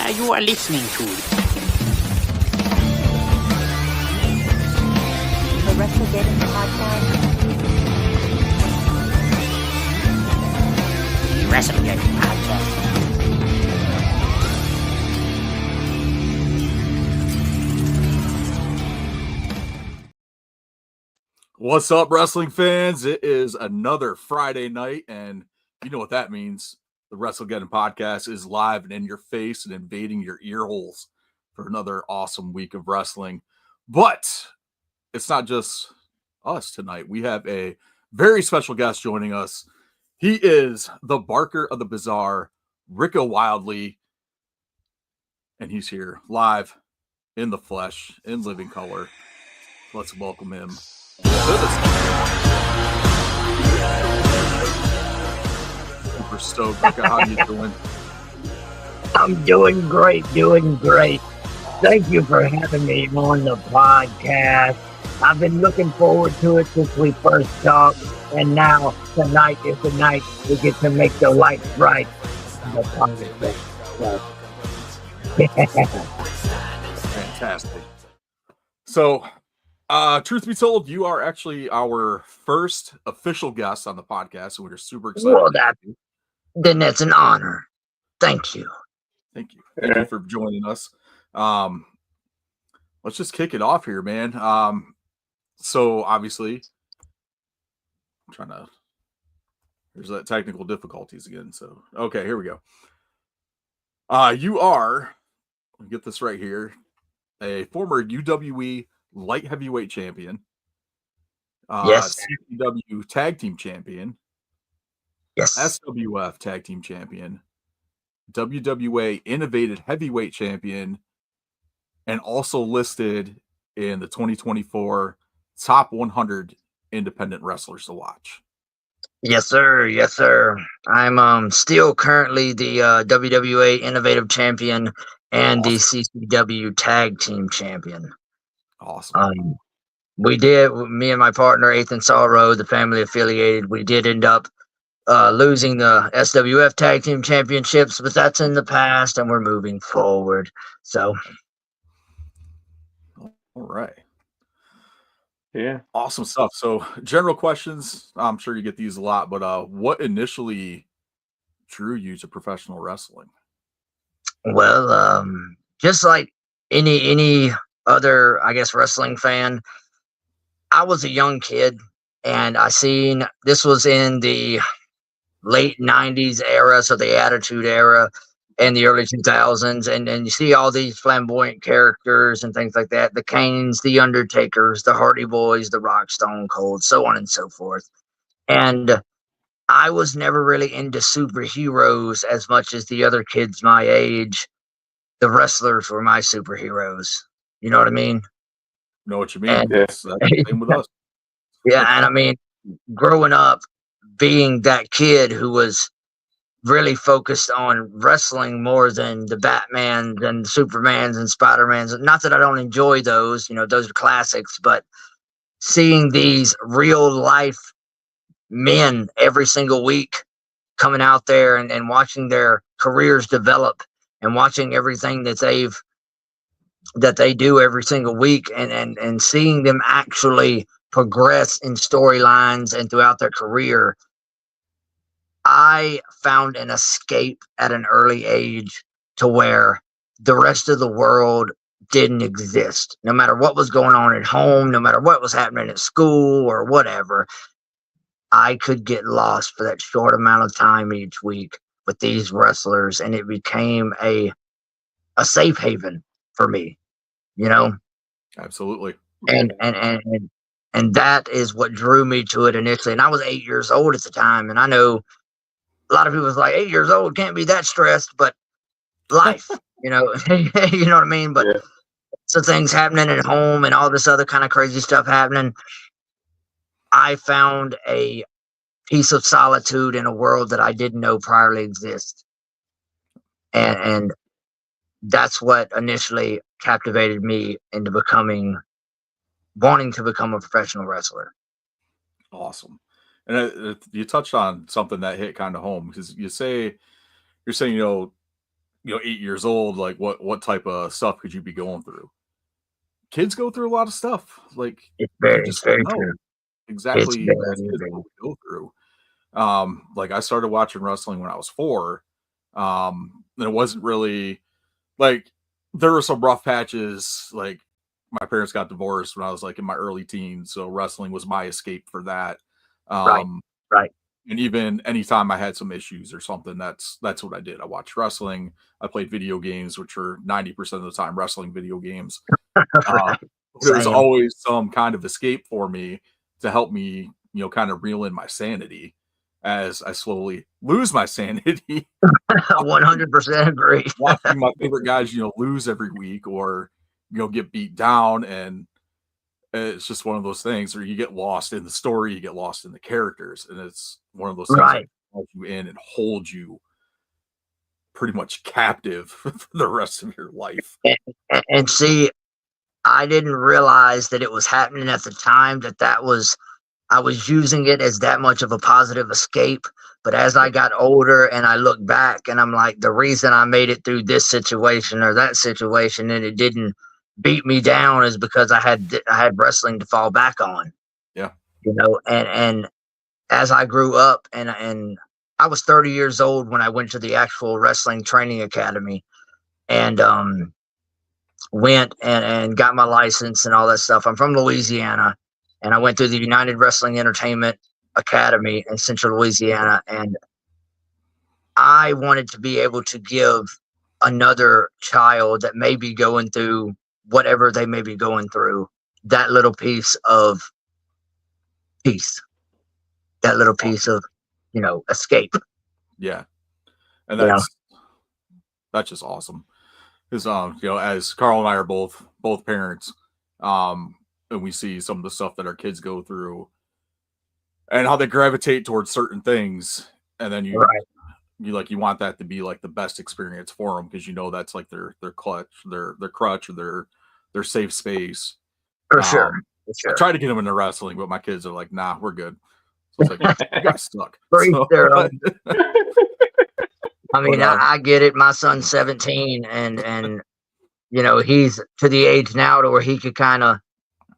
you are listening to the WrestleGeddon podcast. the WrestleGeddon podcast. What's up, wrestling fans? It is another Friday night, and you know what that means. The WrestleGeddon podcast is live and in your face and invading your ear holes for another awesome week of wrestling. But it's not just us tonight. We have a very special guest joining us. He is the Barker of the Bizzar, Rika Wildlee, and he's here live in the flesh, in living color. Let's welcome him. Super stoked. Rika, how you doing? I'm doing great. Thank you for having me on the podcast. I've been looking forward to it since we first talked, and now tonight is the night we get to make the lights bright. Fantastic. So, truth be told, you are actually our first official guest on the podcast, so we're super excited. Well, then that's an honor. Thank you. Thank you for joining us. Let's just kick it off here, man. So obviously, there's that technical difficulties again. So, okay, here we go. You are, let me get this right here, a former UWE light heavyweight champion. Yes. CPW tag team champion. Yes. SWF tag team champion. WWA innovative heavyweight champion. And also listed in the 2024 top 100 independent wrestlers to watch. Yes, sir. I'm still currently the WWA Innovative Champion and the CCW Tag Team Champion. Awesome. Me and my partner, Ethan Sorrow, the family affiliated, we did end up losing the SWF Tag Team Championships, but that's in the past and we're moving forward. So. All right. Yeah. Awesome stuff. So general questions, I'm sure you get these a lot, but what initially drew you to professional wrestling? Well, just like any other, I guess, wrestling fan, I was a young kid and this was in the late 90s era, so the Attitude Era and the early 2000s, and you see all these flamboyant characters and things like that, the Kanes, the Undertakers, the Hardy Boys, the Rock, Stone Cold, so on and so forth. And I was never really into superheroes as much as the other kids my age. The wrestlers were my superheroes. You know what I mean? Know what you mean? And, yes, that's the same with us. Yeah, and I mean, growing up, being that kid who was really focused on wrestling more than the Batmans and Supermans and Spider-Mans. Not that I don't enjoy those, those are classics, but seeing these real life men every single week coming out there and watching their careers develop and watching everything that they do every single week and seeing them actually progress in storylines and throughout their career, I found an escape at an early age to where the rest of the world didn't exist. No matter what was going on at home, no matter what was happening at school or whatever, I could get lost for that short amount of time each week with these wrestlers, and it became a safe haven for me, Absolutely. And that is what drew me to it initially. And I was 8 years old at the time, and I know a lot of people was like, 8 years old, can't be that stressed, but life, you know what I mean? But yeah. So things happening at home and all this other kind of crazy stuff happening. I found a piece of solitude in a world that I didn't know priorly exist. And that's what initially captivated me into wanting to become a professional wrestler. Awesome. And you touched on something that hit kind of home, because you're saying, 8 years old, like what type of stuff could you be going through? Kids go through a lot of stuff. Like It's you very, it's just don't very know true. It's exactly as very, kids very. what we go through. Like I started watching wrestling when I was 4. And it wasn't really like there were some rough patches. Like my parents got divorced when I was like in my early teens, so wrestling was my escape for that. Right, Um, right. and even anytime I had some issues or something, that's what I did. I watched wrestling. I played video games, which were 90% of the time wrestling video games. Uh, Right. but it was Same. always some kind of escape for me to help me, kind of reel in my sanity as I slowly lose my sanity. 100% agree. Watching my favorite guys, lose every week or, get beat down. And it's just one of those things where you get lost in the story, you get lost in the characters. And it's one of those things that Right. draws you in and hold you pretty much captive for the rest of your life. And see, I didn't realize that it was happening at the time I was using it as that much of a positive escape. But as I got older and I look back and I'm like, the reason I made it through this situation or that situation and it didn't beat me down is because I had wrestling to fall back on, Yeah. and as I grew up and I was 30 years old when I went to the actual wrestling training academy and went and got my license and all that stuff. I'm from Louisiana, and I went through the United Wrestling Entertainment Academy in Central Louisiana, and I wanted to be able to give another child that may be going through whatever they may be going through that little piece of peace, that little piece of escape. Yeah. And You know, that's just awesome. Because as Carl and I are both parents, and we see some of the stuff that our kids go through and how they gravitate towards certain things, and then right? you want that to be like the best experience for them because that's like their clutch, their crutch, or their safe space. For sure, for I sure. try to get them into wrestling, but my kids are like, "Nah, we're good." So it's like you guys suck. For each So, their own. I mean, but, I get it. My son's 17, and he's to the age now to where he could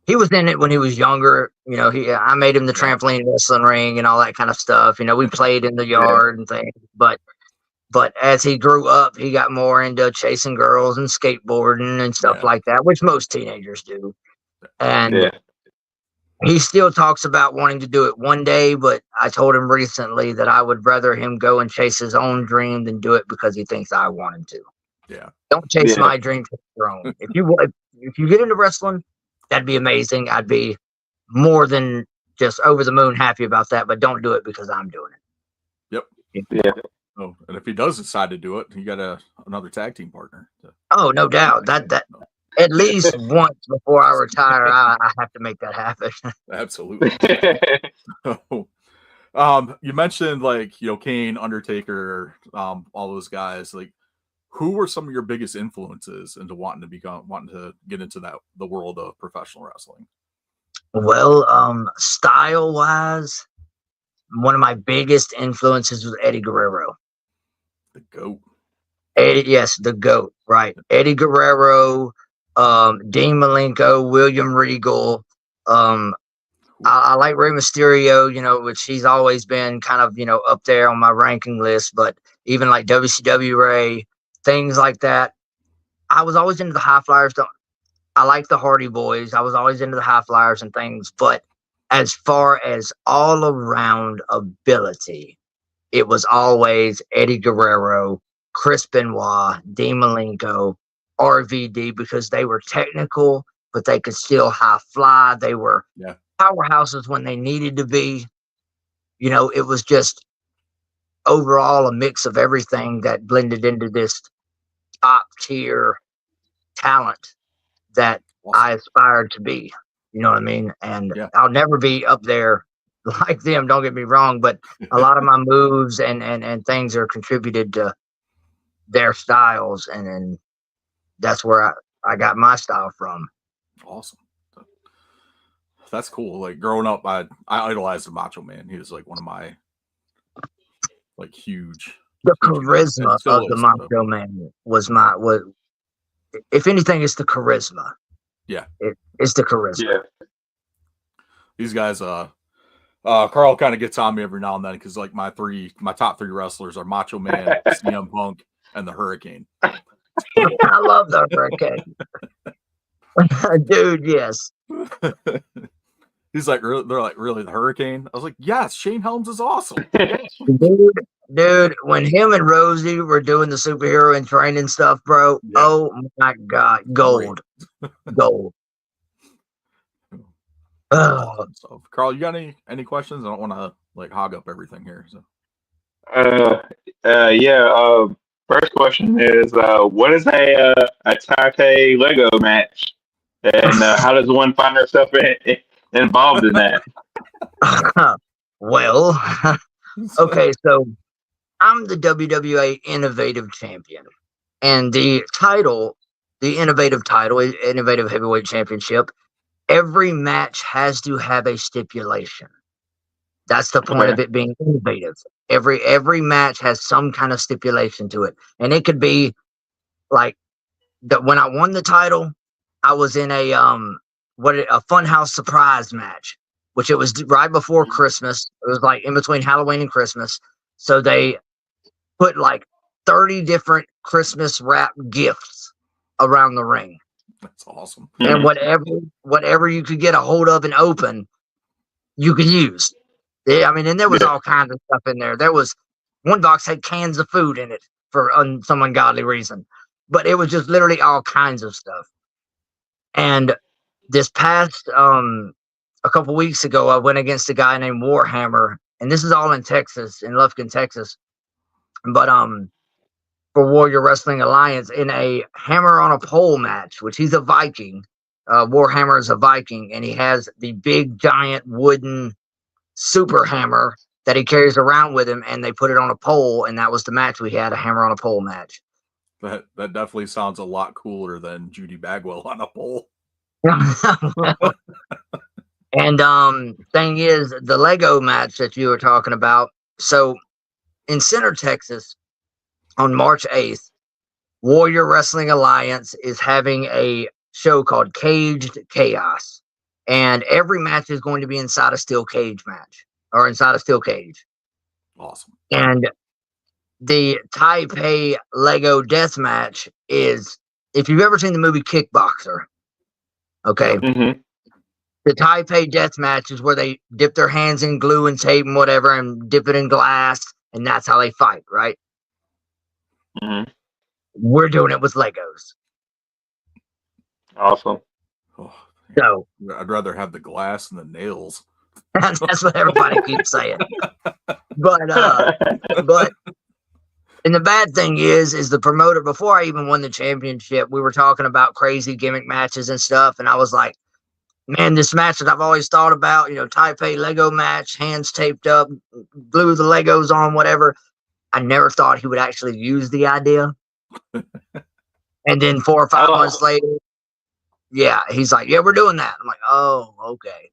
he was in it when he was younger. I made him the yeah, trampoline wrestling ring and all that kind of stuff. We played in the Yeah. yard and things, but as he grew up, he got more into chasing girls and skateboarding and stuff Yeah. like that, which most teenagers do. And Yeah. he still talks about wanting to do it one day, but I told him recently that I would rather him go and chase his own dream than do it because he thinks I want him to. yeah, Don't chase Yeah. my dream for your own. If you get into wrestling, that'd be amazing. I'd be more than just over the moon happy about that, but don't do it because I'm doing it. yep. Yeah. Oh, and if he does decide to do it, you got another tag team partner. Oh, no doubt. That at least once before I retire, I have to make that happen. Absolutely. You mentioned like Kane, Undertaker, all those guys. Like, who were some of your biggest influences into wanting to get into the world of professional wrestling? Well, style wise, one of my biggest influences was Eddie Guerrero. The GOAT. Yes, the GOAT, right? Eddie Guerrero, Dean Malenko, William Regal. I like Rey Mysterio, which he's always been kind of, up there on my ranking list, but even like WCW Ray, things like that. I was always into the high flyers. I like the Hardy Boys. I was always into the high flyers and things, but as far as all around ability, it was always Eddie Guerrero, Chris Benoit, Dean Malenko, RVD, because they were technical, but they could still high fly. They were powerhouses when they needed to be. It was just overall a mix of everything that blended into this top tier talent that I aspired to be. You know what I mean? And I'll never be up there like them, don't get me wrong, but a lot of my moves and things are contributed to their styles, and that's where I got my style from. Awesome. That's cool. Like growing up, I idolized the Macho Man. He was like one of my like huge The And charisma still of the is. Macho Man was if anything, it's the charisma. Yeah. It's the charisma. Yeah. These guys, Carl kind of gets on me every now and then because like my top three wrestlers are Macho Man, CM Punk, and the Hurricane. I love the Hurricane. Dude, yes. He's like, they're like, really, the Hurricane? I was like, yes, Shane Helms is awesome. Dude, when him and Rosie were doing the superhero and training stuff, bro, Yeah. oh my God, gold. Gold. Awesome stuff. Carl, you got any questions? I don't want to like hog up everything here. So. Yeah. First question is, what is a Taipei Lego match, and how does one find herself involved in that? Well, okay, so I'm the WWA Innovative Champion, and the Innovative Heavyweight Championship, every match has to have a stipulation. That's the point of it being innovative. Every match has some kind of stipulation to it, and it could be like when I won the title, I was in a Funhouse surprise match, which it was right before Christmas. It was like in between Halloween and Christmas, so they put like 30 different Christmas wrap gifts around the ring. That's awesome. And whatever you could get a hold of and open, you could use. Yeah, I mean, and there was all kinds of stuff in there. There was one box had cans of food in it for some ungodly reason, but it was just literally all kinds of stuff. And this past a couple weeks ago, I went against a guy named Warhammer, and this is all in Texas, in Lufkin, Texas. But for Warrior Wrestling Alliance in a hammer on a pole match, which he's a Viking. Warhammer is a Viking, and he has the big giant wooden super hammer that he carries around with him, and they put it on a pole, and that was the match we had, a hammer on a pole match. That definitely sounds a lot cooler than Judy Bagwell on a pole. And thing is, the Lego match that you were talking about, so in Center, Texas, on March 8th, Warrior Wrestling Alliance is having a show called Caged Chaos. And every match is going to be inside a steel cage match, or inside a steel cage. Awesome. And the Taipei Lego death match is, if you've ever seen the movie Kickboxer, okay, the Taipei death match is where they dip their hands in glue and tape and whatever and dip it in glass, and that's how they fight, right? We're doing it with Legos. Awesome. Oh, so I'd rather have the glass than the nails. That's what everybody keeps saying. But and the bad thing is the promoter, before I even won the championship, we were talking about crazy gimmick matches and stuff, and I was like, man, this match that I've always thought about, Taipei Lego match, hands taped up, glue the Legos on, whatever. I never thought he would actually use the idea. And then 4 or 5 months later, yeah, he's like, yeah, we're doing that. I'm like, oh, okay.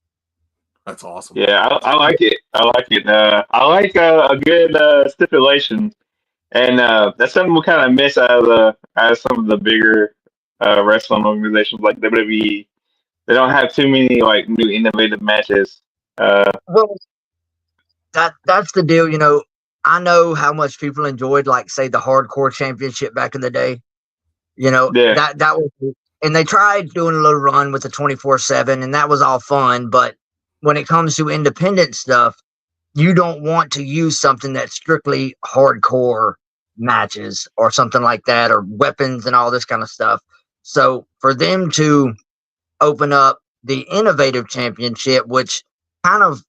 That's awesome. Yeah, I like it. I like it. I like a good stipulation, and that's something we kind of miss out of some of the bigger wrestling organizations like WWE. They don't have too many like new innovative matches. Well, that's the deal. I know how much people enjoyed, like, say, the Hardcore Championship back in the day. That was, and they tried doing a little run with the 24/7, and that was all fun. But when it comes to independent stuff, you don't want to use something that's strictly hardcore matches or something like that, or weapons and all this kind of stuff. So for them to open up the Innovative Championship, which kind of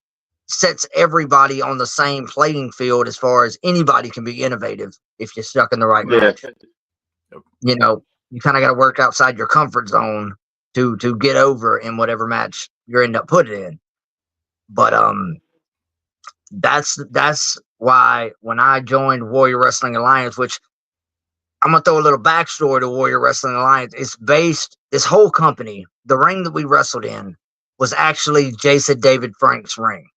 sets everybody on the same playing field as far as anybody can be innovative if you're stuck in the right match. You kind of got to work outside your comfort zone to get over in whatever match you end up putting in. But that's why when I joined Warrior Wrestling Alliance, which I'm gonna throw a little backstory to Warrior Wrestling Alliance. It's based, this whole company, the ring that we wrestled in was actually Jason David Frank's ring.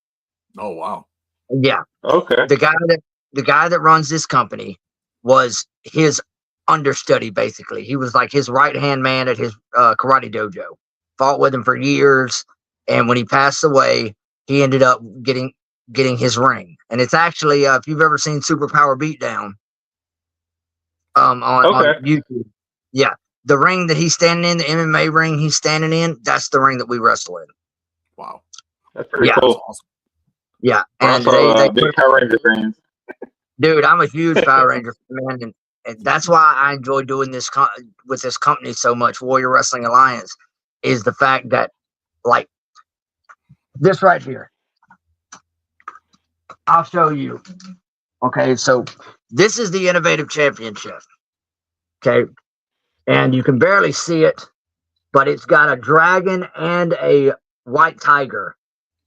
Oh wow. Yeah. Okay. The the guy that runs this company was his understudy, basically. He was like his right-hand man at his karate dojo. Fought with him for years, and when he passed away, he ended up getting his ring. And it's actually, if you've ever seen Superpower Beatdown on YouTube, yeah, the ring that he's standing in, the MMA ring he's standing in, that's the ring that we wrestle in. Wow. That's pretty cool. That's awesome. Yeah, and Also, they big Power Ranger fans. dude, I'm a huge Power Ranger fan, and that's why I enjoy doing this with this company so much, Warrior Wrestling Alliance, is the fact that, like, this right here, I'll show you. Okay, so this is the Innovative Championship. Okay, and you can barely see it, but it's got a dragon and a white tiger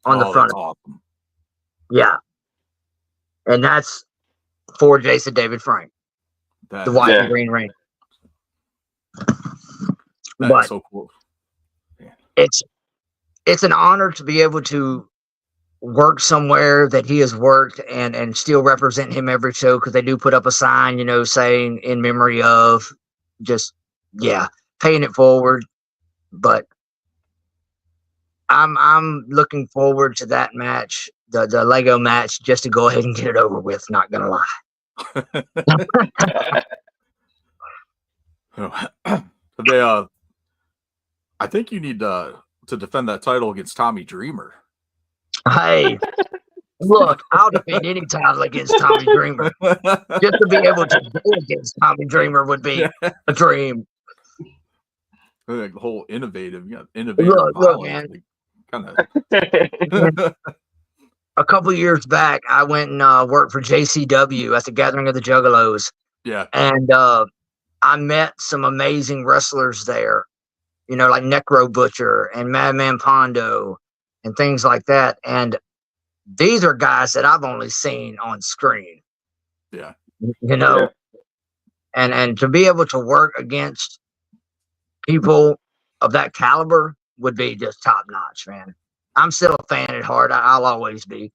on the front. That's awesome. Yeah, and that's for Jason David Frank, the white and green ring. That's so cool. Yeah. It's an honor to be able to work somewhere that he has worked and still represent him every show, because they do put up a sign, you know, saying in memory of, just paying it forward. But I'm looking forward to that match, the Lego match, just to go ahead and get it over with, not gonna lie. I think you need to defend that title against Tommy Dreamer. Hey, look, I'll defend any title against Tommy Dreamer. Just to be able to go against Tommy Dreamer would be a dream. Like the whole innovative, Look, man. A couple years back, I went and worked for JCW at the Gathering of the Juggalos. Yeah. And I met some amazing wrestlers there, you know, like Necro Butcher and Madman Pondo and things like that. And these are guys that I've only seen on screen. Yeah. You know, and to be able to work against people of that caliber would be just top notch, man. I'm still a fan at heart. I'll always be.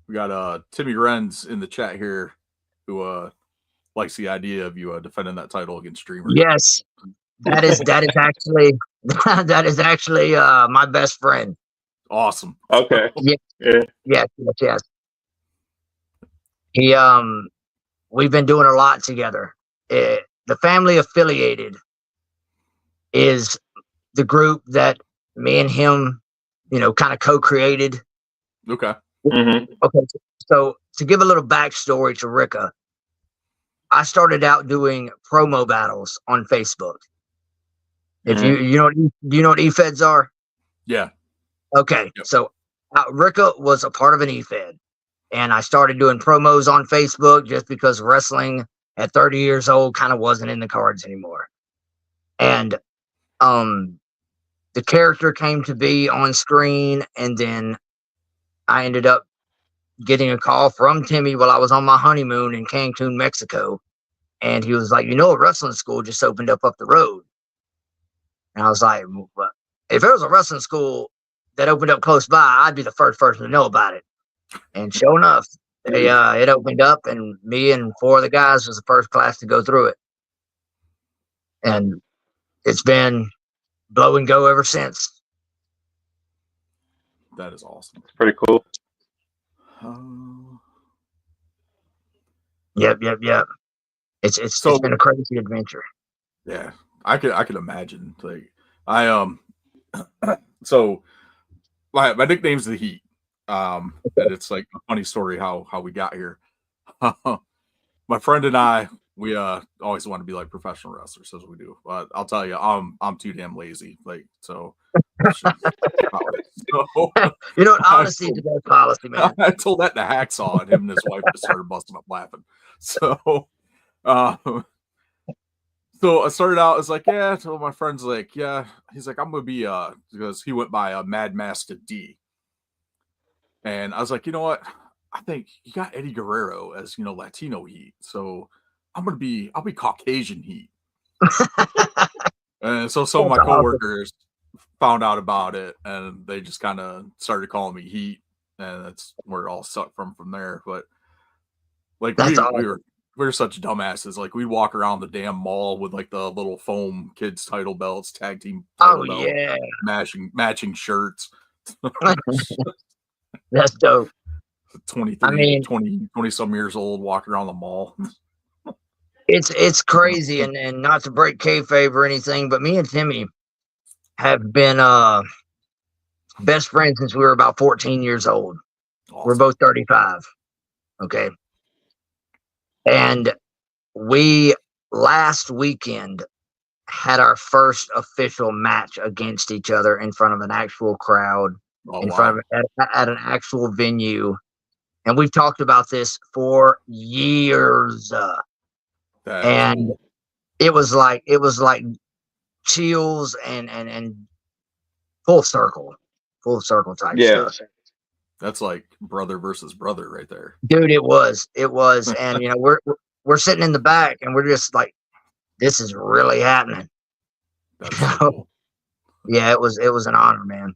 We got Timmy Renz in the chat here, who likes the idea of you defending that title against Dreamer. Yes, that is actually my best friend. Awesome. Okay. Yes. He we've been doing a lot together. The Family Affiliated is the group that me and him, you know, kind of co-created. Okay. Mm-hmm. Okay. So to give a little backstory to Rika, I started out doing promo battles on Facebook. If do you know what e-feds are? Yeah. Okay. Yep. So Rika was a part of an e-fed, and I started doing promos on Facebook just because wrestling at 30 years old kind of wasn't in the cards anymore. And the character came to be on screen, and then I ended up getting a call from Timmy while I was on my honeymoon in Cancun, Mexico. And he was like, you know, a wrestling school just opened up the road. And I was like, well, if there was a wrestling school that opened up close by, I'd be the first person to know about it. And sure enough, it opened up, and me and 4 of the guys was the first class to go through it. And it's been blow and go ever since. That is awesome. It's pretty cool. Yep. It's been a crazy adventure. Yeah, I could imagine. Like so my nickname's the Heat. And it's like a funny story how we got here. My friend and I, we always want to be like professional wrestlers, as we do. But I'll tell you, I'm too damn lazy. Like so. You know, honesty is the best policy, man. I told that to Hacksaw, and him and his wife just started busting up laughing. So, so I started out as like, yeah. I told my friends like, yeah. He's like, I'm gonna be because he went by Mad Master D, and I was like, you know what? I think you got Eddie Guerrero as, you know, Latino Heat, so I'll be Caucasian Heat. And so some of my coworkers found out about it, and they just kind of started calling me Heat, and that's where it all sucked from there. But Like That's all. we were such dumbasses. Like we walk around the damn mall with like the little foam kids title belts, tag team title Oh belt, yeah, matching shirts. that's dope. 23, I mean, 20 some years old, walking around the mall. it's crazy, and not to break kayfabe or anything, but me and Timmy have been best friends since we were about 14 years old. We're Awesome. both 35. Okay. And we last weekend had our first official match against each other in front of an actual crowd, Oh, in wow. front of at an actual venue. And we've talked about this for years. That is And cool. it was like chills and full circle type Yeah. stuff. That's like brother versus brother right there. Dude, it was. And you know, we're sitting in the back and we're just like, this is really happening. That's so cool. Yeah, it was an honor, man.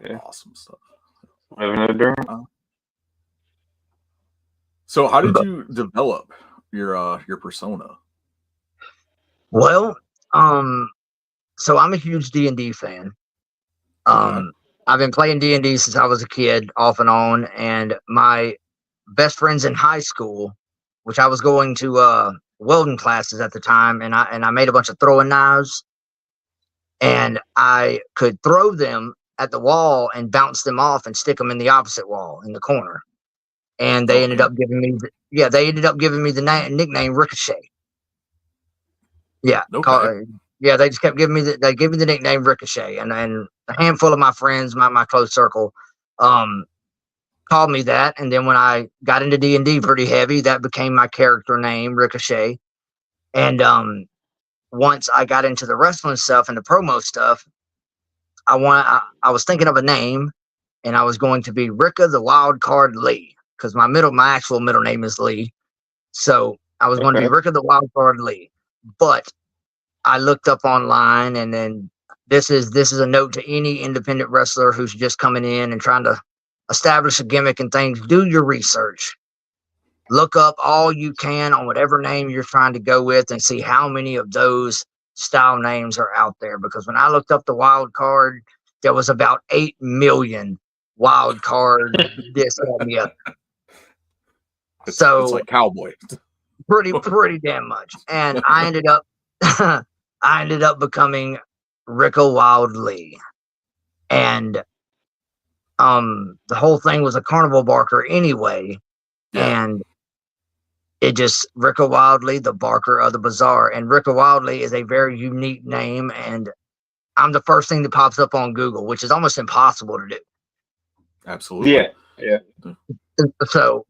Yeah. Awesome stuff. Have another drink? So how did you develop your persona? Well, so I'm a huge D&D fan. I've been playing D&D since I was a kid, off and on, and my best friends in high school, which I was going to welding classes at the time, and I made a bunch of throwing knives, and I could throw them at the wall and bounce them off and stick them in the opposite wall in the corner. And they ended up giving me the nickname Ricochet. Yeah, Okay. they just kept giving me the nickname Ricochet, and a handful of my friends, my close circle, called me that. And then when I got into D&D pretty heavy, that became my character name, Ricochet. And once I got into the wrestling stuff and the promo stuff, I was thinking of a name, and I was going to be Rika the Wild Card Lee, because my actual middle name is Lee. So I was going to be Rika the Wild Card Lee. But I looked up online, and then this is a note to any independent wrestler who's just coming in and trying to establish a gimmick and things. Do your research. Look up all you can on whatever name you're trying to go with and see how many of those style names are out there. Because when I looked up the wild card, there was about 8 million wild card this and the other. So it's like cowboy. pretty damn much. And I ended up becoming Rika Wildlee. And the whole thing was a carnival barker anyway. Yeah. And it just Rika Wildlee, the barker of the Bizzar. And Rika Wildlee is a very unique name, and I'm the first thing that pops up on Google, which is almost impossible to do. Absolutely. Yeah. So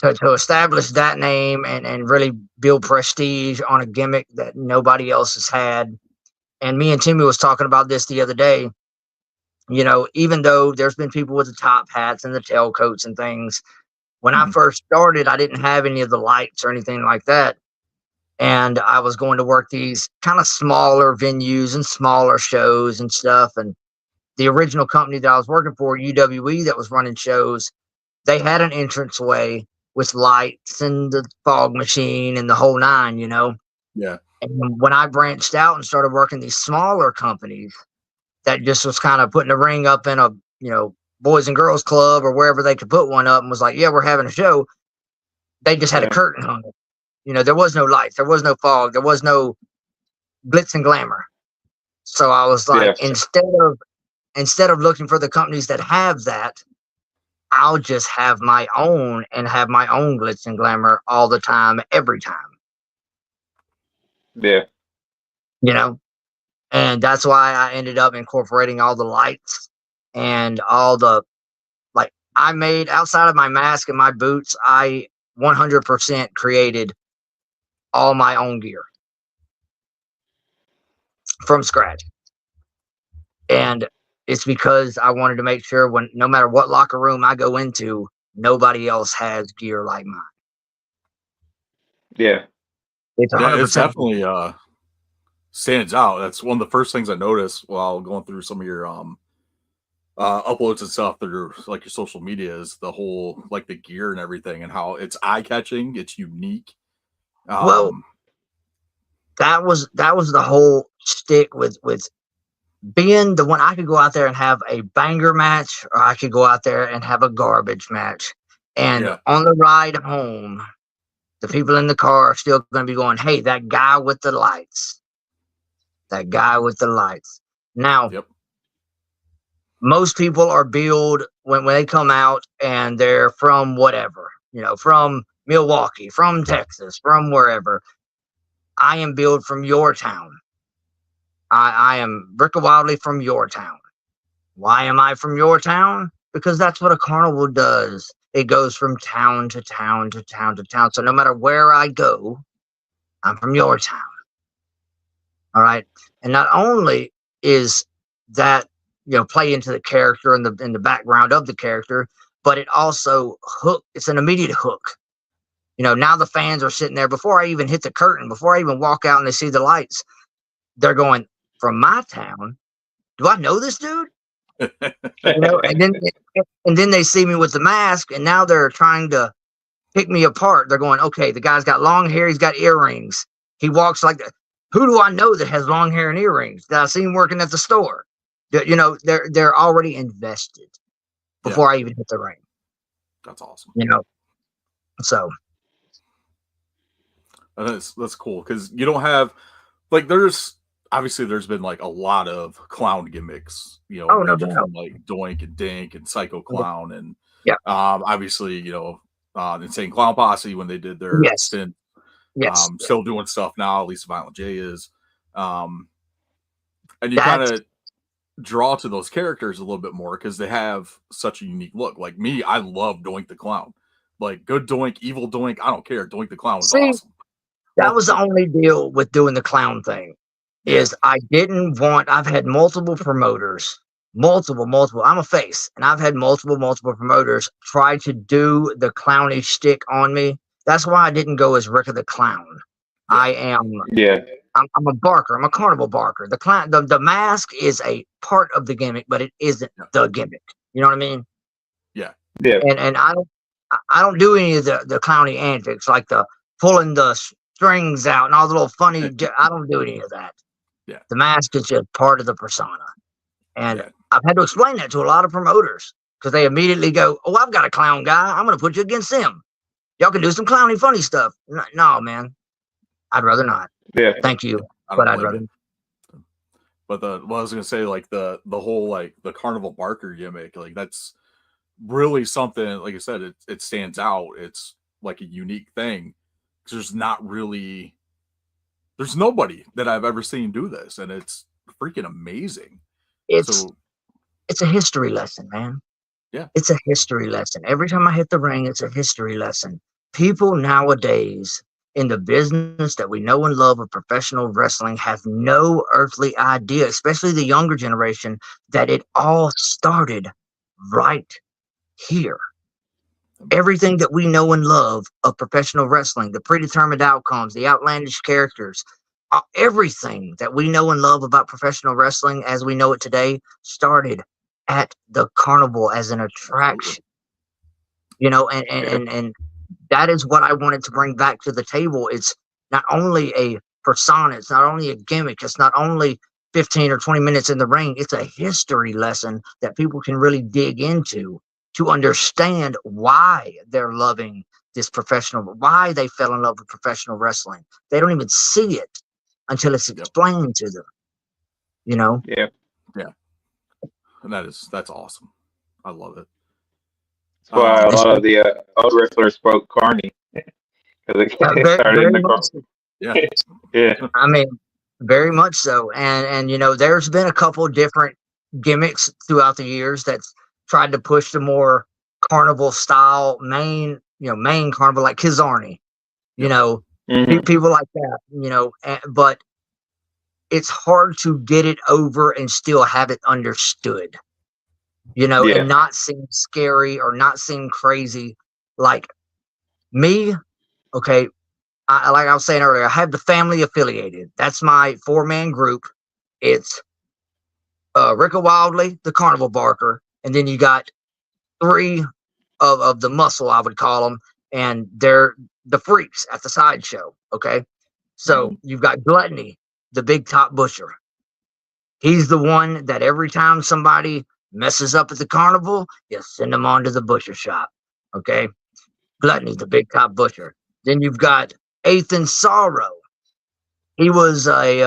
to establish that name and really build prestige on a gimmick that nobody else has had. And me and Timmy was talking about this the other day. You know, even though there's been people with the top hats and the tailcoats and things, when I first started, I didn't have any of the lights or anything like that. And I was going to work these kind of smaller venues and smaller shows and stuff. And the original company that I was working for, UWE, that was running shows, they had an entranceway with lights and the fog machine and the whole nine, you know? Yeah. And when I branched out and started working these smaller companies that just was kind of putting a ring up in a, you know, Boys and Girls Club or wherever they could put one up and was like, yeah, we're having a show. They just had a curtain hung up. You know, there was no lights, there was no fog, there was no glitz and glamour. So I was like, instead of looking for the companies that have that, I'll just have my own and have my own glitz and glamour all the time, every time. Yeah. You know? And that's why I ended up incorporating all the lights and all the, like, I made, outside of my mask and my boots, I 100% created all my own gear from scratch. And it's because I wanted to make sure no matter what locker room I go into, nobody else has gear like mine. Yeah. It's 100%. It's definitely stands out. That's one of the first things I noticed while going through some of your uploads and stuff through like your social media is the whole like the gear and everything and how it's eye catching, it's unique. Well, that was the whole stick with being the one. I could go out there and have a banger match, or I could go out there and have a garbage match. And on the ride home, the people in the car are still going to be going, "Hey, that guy with the lights, that guy with the lights." Now, most people are billed when they come out and they're from whatever, from Milwaukee, from Texas, from wherever. I am billed from your town. I am Rika Wildlee from your town. Why am I from your town? Because that's what a carnival does. It goes from town to town to town to town. So no matter where I go, I'm from your town. All right. And not only is that, play into the character and in the background of the character, but it also it's an immediate hook. Now the fans are sitting there before I even hit the curtain, before I even walk out and they see the lights, they're going, from my town, do I know this dude? And then they see me with the mask, and now they're trying to pick me apart. They're going, okay, the guy's got long hair, he's got earrings, he walks like that. Who do I know that has long hair and earrings? Did I see him working at the store? They're already invested before I even hit the ring. That's awesome. So that's cool because you don't have like there's been like a lot of clown gimmicks, no doubt. from like Doink and Dink and Psycho Clown and obviously Insane Clown Posse when they did their stint. Still doing stuff now. At least Violent J is, and you kind of draw to those characters a little bit more because they have such a unique look. Like me, I love Doink the Clown. Like good Doink, evil Doink, I don't care. Doink the Clown was awesome. That was the only deal with doing the clown thing. Is I didn't want. I've had multiple promoters, multiple. I'm a face, and I've had multiple promoters try to do the clownish stick on me. That's why I didn't go as Rika the Clown. I am. I'm a barker. I'm a carnival barker. The clown, the mask is a part of the gimmick, but it isn't the gimmick. You know what I mean? Yeah. And I don't do any of the clowny antics like the pulling the strings out and all the little funny. I don't do any of that. Yeah. The mask is just part of the persona. And I've had to explain that to a lot of promoters because they immediately go, "Oh, I've got a clown guy. I'm going to put you against him. Y'all can do some clowny funny stuff." No, man. I'd rather not. Yeah. Thank you. But I'd rather. But I was going to say, like the whole, like the carnival barker gimmick, like that's really something, like I said, it stands out. It's like a unique thing. There's nobody that I've ever seen do this, and it's freaking amazing. It's a history lesson, man. Yeah. It's a history lesson. Every time I hit the ring, it's a history lesson. People nowadays in the business that we know and love of professional wrestling have no earthly idea, especially the younger generation, that it all started right here. Everything that we know and love of professional wrestling, the predetermined outcomes, the outlandish characters, everything that we know and love about professional wrestling as we know it today started at the carnival as an attraction. And that is what I wanted to bring back to the table. It's not only a persona, it's not only a gimmick, it's not only 15 or 20 minutes in the ring, it's a history lesson that people can really dig into to understand why they're loving this why they fell in love with professional wrestling. They don't even see it until it's explained to them. Yeah. And that's awesome. I love it. That's why a lot of the old wrestlers spoke Carney because it started in the car. Yeah. I mean, very much so. And there's been a couple different gimmicks throughout the years that's tried to push the more carnival style main carnival like Kizarny, people like that, but it's hard to get it over and still have it understood, and not seem scary or not seem crazy. Like me, okay, like I was saying earlier, I have the family affiliated. That's my 4-man group. It's Rika Wildlee, the carnival barker, and then you got three of the muscle, I would call them, and they're the freaks at the sideshow. Okay, so you've got Gluttony, the big top busher. He's the one that every time somebody messes up at the carnival, you send them on to the butcher shop. Okay, Gluttony, the big top busher. Then you've got Ethan Sorrow. He was a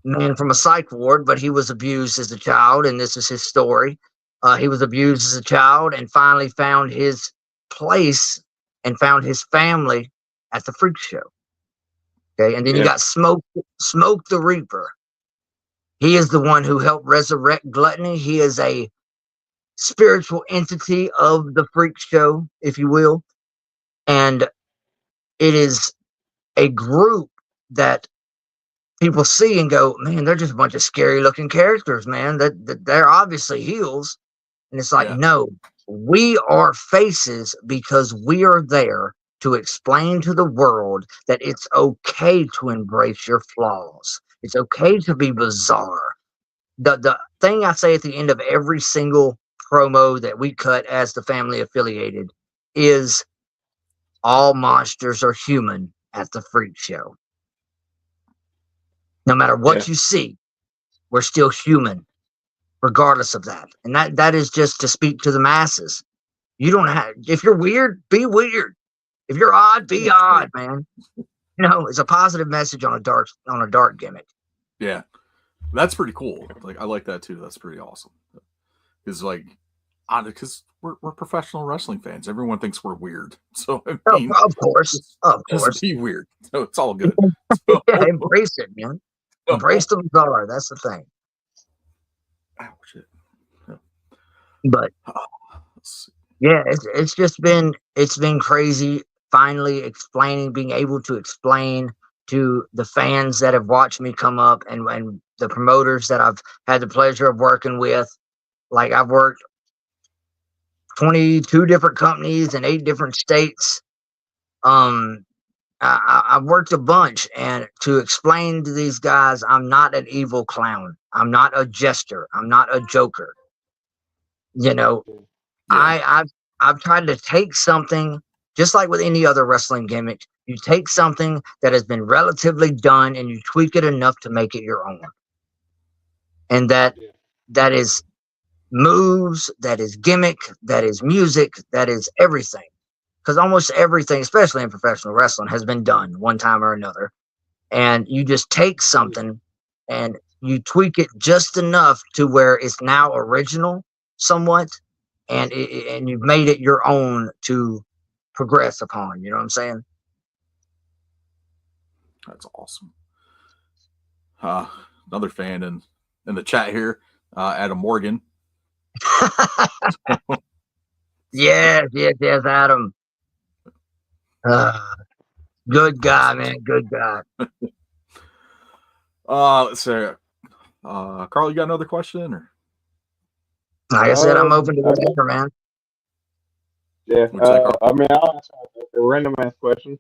man from a psych ward, but he was abused as a child, and this is his story. He was abused as a child and finally found his place and found his family at the freak show. Okay, and then you got Smoke the Reaper. He is the one who helped resurrect Gluttony. He is a spiritual entity of the freak show, if you will. And it is a group that people see and go, man, they're just a bunch of scary looking characters, man. That they're obviously heels. And it's like, no, we are faces because we are there to explain to the world that it's okay to embrace your flaws. It's okay to be bizarre. The thing I say at the end of every single promo that we cut as the family affiliated is all monsters are human at the freak show. No matter what you see, we're still human, regardless of that. And that is just to speak to the masses. You don't have, if you're weird, be weird. If you're odd, be odd, man. It's a positive message on a dark gimmick. Yeah, that's pretty cool. Like, I like that too. That's pretty awesome. Because we're professional wrestling fans. Everyone thinks we're weird. So I mean, of course, just be weird. So it's all good. Embrace it, man. Embrace the bizarre. That's the thing. Oh shit. But yeah, it's been crazy. Finally being able to explain to the fans that have watched me come up and the promoters that I've had the pleasure of working with. Like, I've worked 22 different companies in 8 different states. I've worked a bunch, and to explain to these guys, I'm not an evil clown. I'm not a jester. I'm not a joker. I've tried to take something, just like with any other wrestling gimmick. You take something that has been relatively done and you tweak it enough to make it your own. And that is moves, that is gimmick, that is music, that is everything. Because almost everything, especially in professional wrestling, has been done one time or another. And you just take something and you tweak it just enough to where it's now original somewhat, and you've made it your own to progress upon. You know what I'm saying? That's awesome. Another fan in the chat here, Adam Morgan. Yes, Adam. Good guy, man. Good guy. Let's see. Carl, you got another question? Or? Like I said, I'm open to whatever, man. Yeah. I'll ask a random ass question.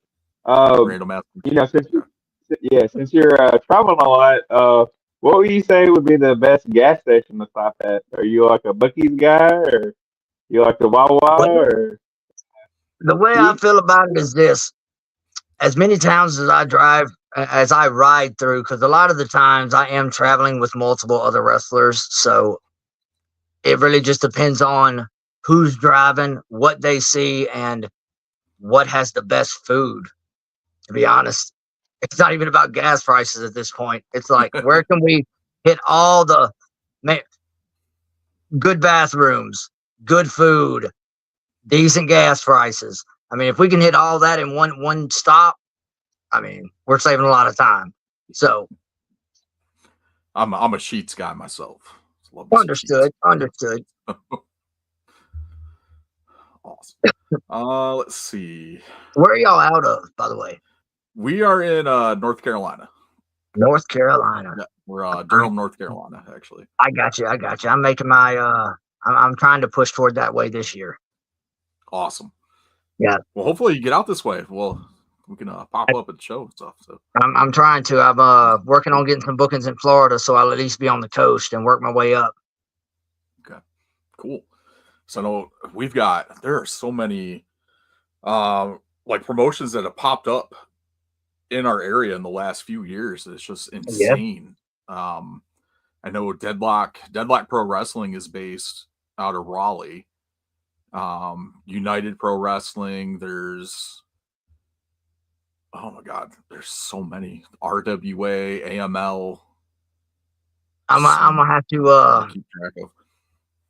Since you're traveling a lot, what would you say would be the best gas station to stop at? Are you like a Buc-ee's guy, or you like the Wawa, or? The way I feel about it is this: as many towns as I ride through, because a lot of the times I am traveling with multiple other wrestlers, so it really just depends on who's driving, what they see, and what has the best food. To be honest, it's not even about gas prices at this point. It's like, where can we hit all the good bathrooms, good food, decent gas prices? I mean, if we can hit all that in one stop, I mean, we're saving a lot of time. So I'm a Sheets guy myself. Understood. Awesome. Let's see. Where are y'all out of, by the way? We are in North Carolina. North Carolina. Yeah, we're Durham, North Carolina, actually. I got you. I'm making my I'm trying to push toward that way this year. Awesome. Yeah. Well, hopefully you get out this way. Well, we can pop up at the show and stuff. So I'm trying to. I'm working on getting some bookings in Florida, so I'll at least be on the coast and work my way up. Okay, cool. So I know there are so many like promotions that have popped up in our area in the last few years. It's just insane. I know Deadlock Pro Wrestling is based out of Raleigh. United Pro Wrestling, there's oh my god, there's so many. RWA, AML. I'm gonna have to keep track of.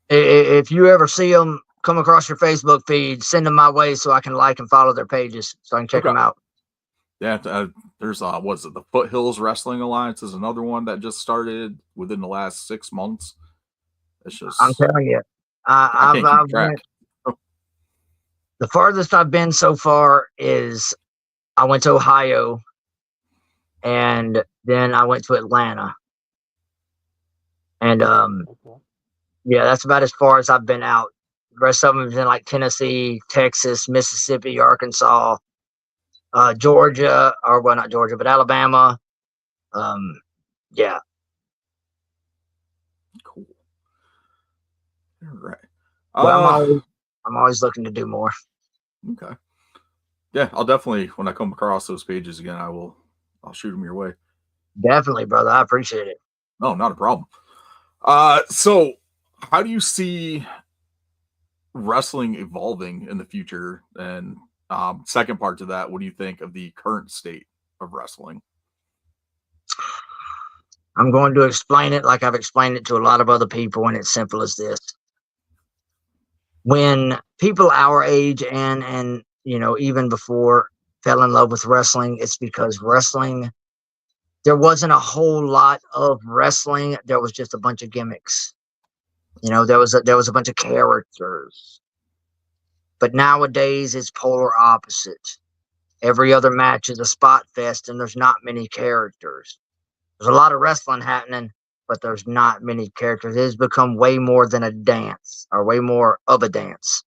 If you ever see them come across your Facebook feed, send them my way so I can like and follow their pages so I can check them out. Yeah, there's what's it? The Foothills Wrestling Alliance is another one that just started within the last 6 months. It's just I'm telling you, I've went, the farthest I've been so far is I went to Ohio, and then I went to Atlanta, and yeah, that's about as far as I've been out. The rest of them is in like Tennessee, Texas, Mississippi, Arkansas, Georgia, or well, not Georgia, but Alabama. Yeah. Cool. All right. But I'm always looking to do more. Okay. Yeah, I'll definitely, when I come across those pages again, I'll shoot them your way. Definitely, brother. I appreciate it. No, not a problem. So how do you see wrestling evolving in the future? And second part to that, what do you think of the current state of wrestling? I'm going to explain it like I've explained it to a lot of other people, and it's simple as this. When people our age and even before fell in love with wrestling, it's because wrestling, there wasn't a whole lot of wrestling. There was just a bunch of gimmicks. There was a bunch of characters. But nowadays it's polar opposite. Every other match is a spot fest, and there's not many characters. There's a lot of wrestling happening, but there's not many characters. It has become way more than a dance, or way more of a dance.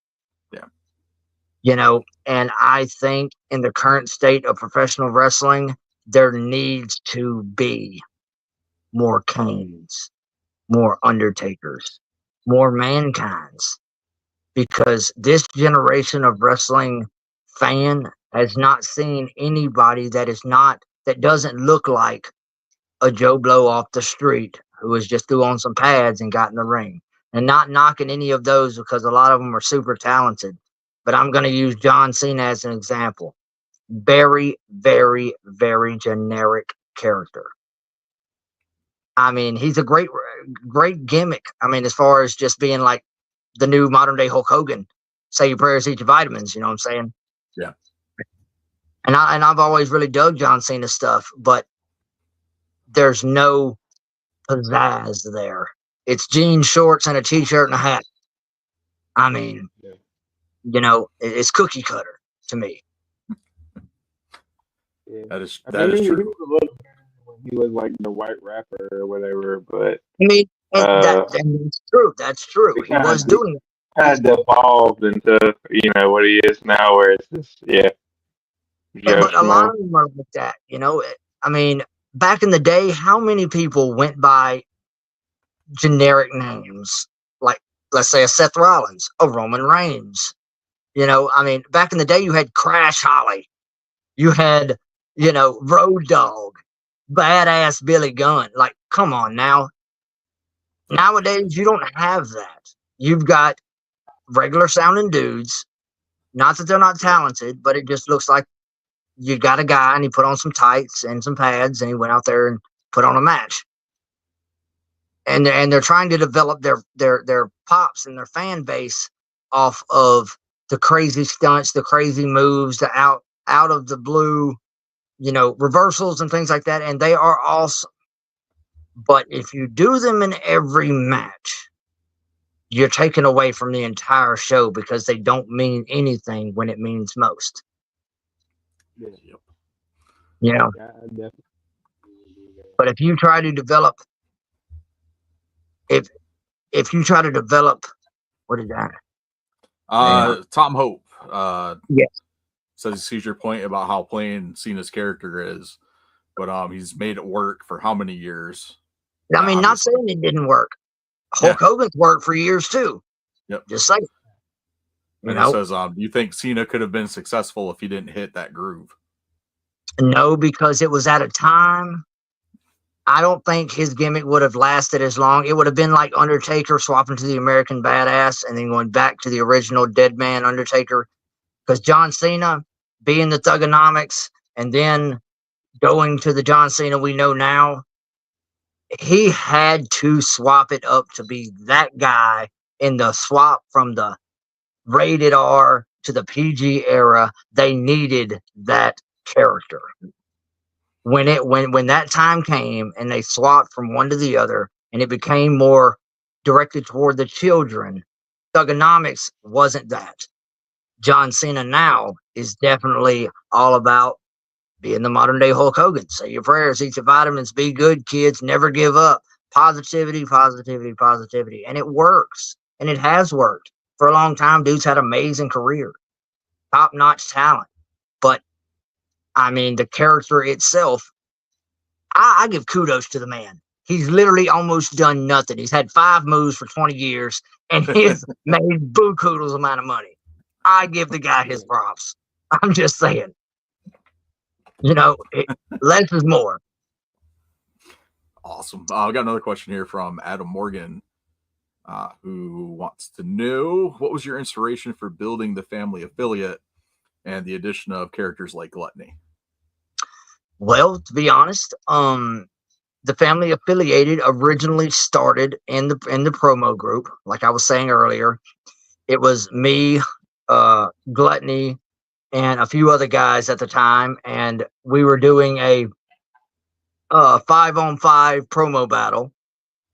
Yeah. And I think in the current state of professional wrestling, there needs to be more Kanes, more Undertakers, more Mankinds, because this generation of wrestling fan has not seen anybody that doesn't look like a Joe Blow off the street who has just threw on some pads and got in the ring. And not knocking any of those, because a lot of them are super talented. But I'm going to use John Cena as an example. Very, very, very generic character. I mean, he's a great gimmick. I mean, as far as just being like the new modern day Hulk Hogan, say your prayers, eat your vitamins. You know what I'm saying? Yeah. And I've always really dug John Cena stuff, but there's no pizzazz there. It's jeans, shorts, and a t-shirt and a hat. I mean, it's cookie cutter to me. Yeah. That is true. He was like the white rapper or whatever, but I mean, that's true. That's true. He was doing it. Kind of evolved into what he is now, where it's just But a lot of them are like that. I mean, back in the day, how many people went by generic names, like, let's say, a Seth Rollins, a Roman Reigns? I mean, back in the day, you had Crash Holly, you had Road Dogg, Badass Billy Gunn. Like, come on now. Nowadays, you don't have that. You've got regular sounding dudes. Not that they're not talented, but it just looks like you got a guy and he put on some tights and some pads and he went out there and put on a match. And they're trying to develop their pops and their fan base off of the crazy stunts, the crazy moves, the out of the blue, reversals and things like that. And they are awesome. But if you do them in every match, you're taken away from the entire show, because they don't mean anything when it means most. Yeah. But if you try to develop, if you try to develop, what is that? Tom Hope. Yes. says he sees your point about how plain Cena's character is, but he's made it work for how many years? I mean, not saying it didn't work. Hulk Hogan's worked for years too. Yep. Just saying. And it says, do you think Cena could have been successful if he didn't hit that groove? No, because it was at a time. I don't think his gimmick would have lasted as long. It would have been like Undertaker swapping to the American Badass and then going back to the original Dead Man Undertaker. Because John Cena being the Thugonomics and then going to the John Cena we know now, he had to swap it up to be that guy in the swap from the rated R to the PG era. They needed that character. When that time came and they swapped from one to the other and it became more directed toward the children, Thugonomics wasn't that. John Cena now is definitely all about being the modern day Hulk Hogan. Say your prayers, eat your vitamins, be good, kids, never give up. Positivity, positivity, positivity. And it works. And it has worked. For a long time, dude's had an amazing career. Top-notch talent. But, I mean, the character itself, I give kudos to the man. He's literally almost done nothing. He's had 5 moves for 20 years, and he's made buku amount of money. I give the guy his props. I'm just saying. Less is more. Awesome. I got another question here from Adam Morgan, who wants to know, what was your inspiration for building the family affiliate and the addition of characters like Gluttony? Well, to be honest, the family affiliated originally started in the promo group. Like I was saying earlier, it was me, Gluttony, and a few other guys at the time, and we were doing a 5-on-5 promo battle,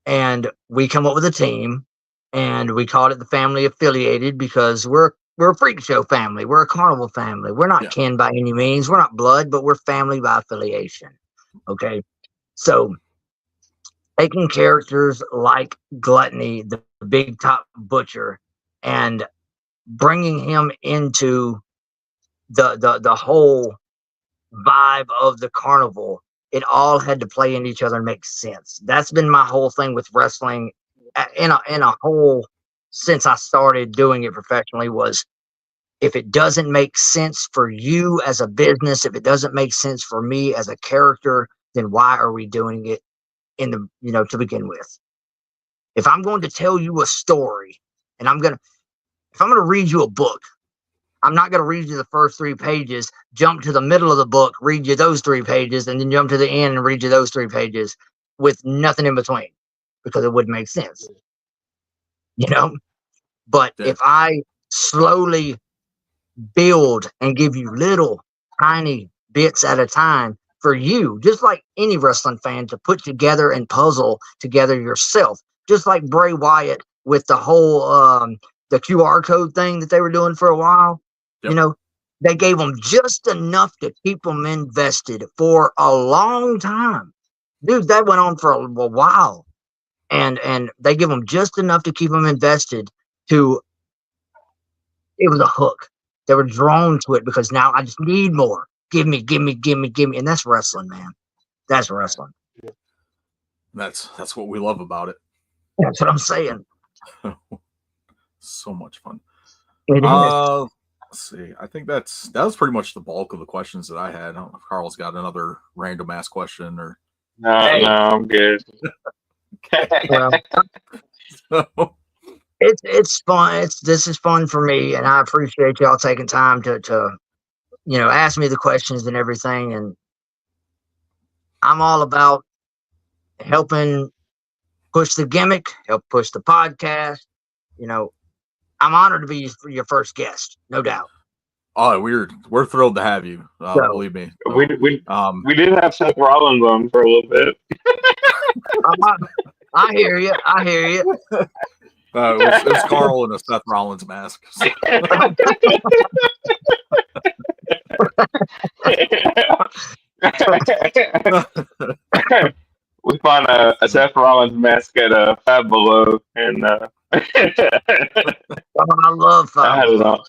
and we come up with a team, and we called it the family affiliated because we're a freak show family. We're a carnival family. We're not kin by any means. We're not blood, but we're family by affiliation. Okay. So taking characters like Gluttony, the big top butcher, and bringing him into the whole vibe of the carnival, it all had to play into each other and make sense. That's been my whole thing with wrestling in a whole, since I started doing it professionally, was if it doesn't make sense for you as a business, if it doesn't make sense for me as a character, then why are we doing it to begin with? If I'm going to tell you a story and if I'm going to read you a book, I'm not going to read you the first 3 pages, jump to the middle of the book, read you those 3 pages, and then jump to the end and read you those 3 pages with nothing in between, because it wouldn't make sense. But if I slowly build and give you little tiny bits at a time for you, just like any wrestling fan, to put together and puzzle together yourself, just like Bray Wyatt with the whole the QR code thing that they were doing for a while. They gave them just enough to keep them invested for a long time. Dude, that went on for a while. And they give them just enough to keep them invested it was a hook. They were drawn to it because now I just need more. Give me. And that's wrestling, man. That's wrestling. That's what we love about it. That's what I'm saying. So much fun. It is. Let's see. I think that was pretty much the bulk of the questions that I had. I don't know if Carl's got another random ass question or. No, I'm good. Well, it's fun. This is fun for me, and I appreciate y'all taking time to ask me the questions and everything. And I'm all about helping push the gimmick, help push the podcast. I'm honored to be your first guest, no doubt. Oh, we're thrilled to have you. Believe me. We did have Seth Rollins on for a little bit. I hear you. It was Carl in a Seth Rollins mask. We found a Seth Rollins mask at Five Below, and I love Five Below.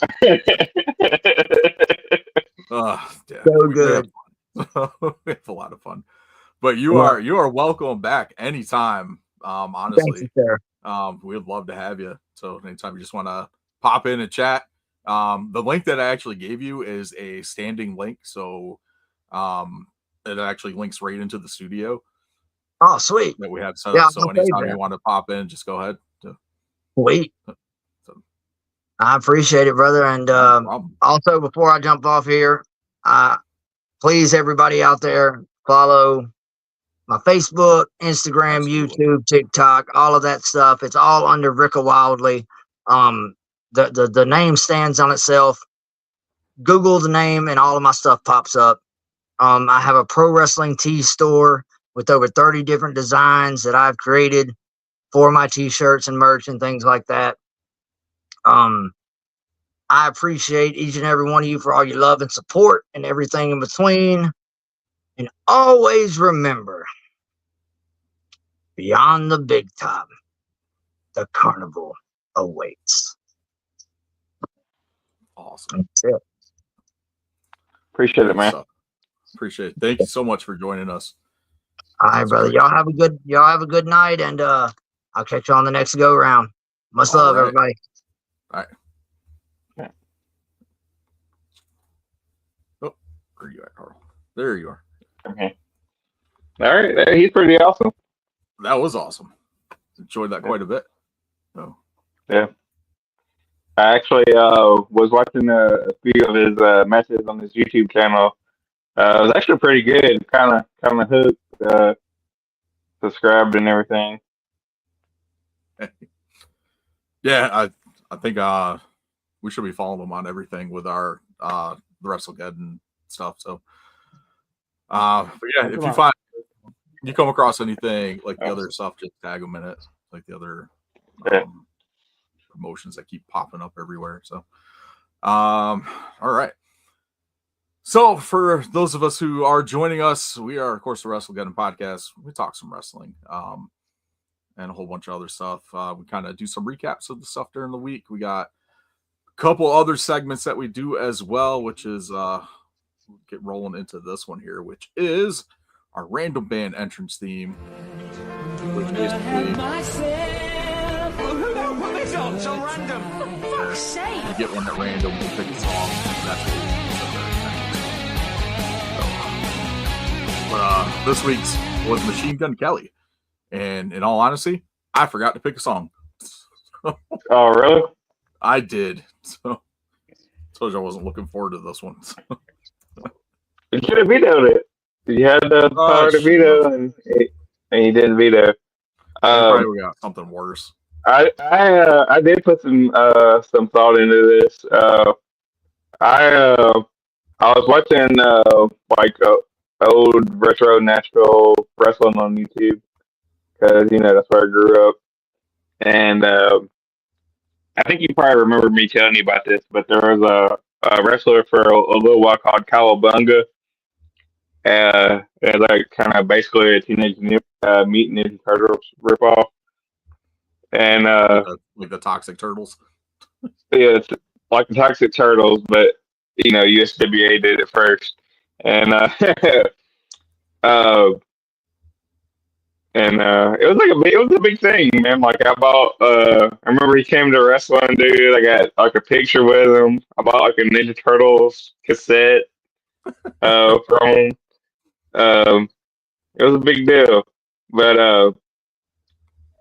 Yeah, So we good. we have a lot of fun. But you Well, are welcome back anytime. thank Honestly, you, sir. we'd love to have you. So anytime you just want to pop in and chat, the link that I actually gave you is a standing link, so it actually links right into the studio Oh, sweet. that we have set Yeah, up. So I'll save anytime that. you want to pop in, just go ahead. Sweet. So, I appreciate it, brother. And no problem. also, before I jump off here, please, everybody out there, follow my Facebook, Instagram, Absolutely. YouTube, TikTok, all of that stuff. It's all under Rika Wildlee. The name stands on itself. Google the name, and all of my stuff pops up. I have a pro wrestling tee store with over 30 different designs that I've created for my t-shirts and merch and things like that. I appreciate each and every one of you for all your love and support and everything in between. And always remember, beyond the big time, the carnival awaits. Awesome. That's it. Appreciate it, man. Appreciate it. Thank you so much for joining us. All right, brother. Y'all have a good night, and I'll catch you on the next go round. Much love, everybody. All right. Yeah. Oh, where are you at, Carl? There you are. Okay. All right, he's pretty awesome. That was awesome. Enjoyed that quite a bit. So. Yeah. I actually was watching a few of his matches on his YouTube channel. It was actually pretty good. Kind of hooked. Subscribed and everything. Yeah, I think we should be following them on everything with our the WrestleGeddon stuff. So, but yeah, if you come across anything like the other stuff, just tag them in it, like the other promotions that keep popping up everywhere. So, all right. So, for those of us who are joining us, we are, of course, the WrestleGeddon podcast. We talk some wrestling and a whole bunch of other stuff. We kind of do some recaps of the stuff during the week. We got a couple other segments that we do as well, which is get rolling into this one here, which is our random band entrance theme. Which basically, who the hell put this on so random? For fuck's sake! You get one at random, we'll pick a song. That's what we do. But this week's was Machine Gun Kelly. And in all honesty, I forgot to pick a song. Oh, really? I did. So I told you I wasn't looking forward to this one. You should have vetoed it. You had the power to veto, and you didn't veto. Probably got something worse. I did put some thought into this. I was watching old retro Nashville wrestling on YouTube because that's where I grew up, and I think you probably remember me telling you about this, but there was a wrestler for a little while called Cowabunga. It's like kind of basically a Teenage Mutant Ninja Turtles ripoff, and like the Toxic Turtles. Yeah, it's like the Toxic Turtles, but USWA did it first, and it was a big thing, man. Like I bought, I remember he came to wrestling, dude. I got like a picture with him. I bought like a Ninja Turtles cassette from him. It was a big deal. But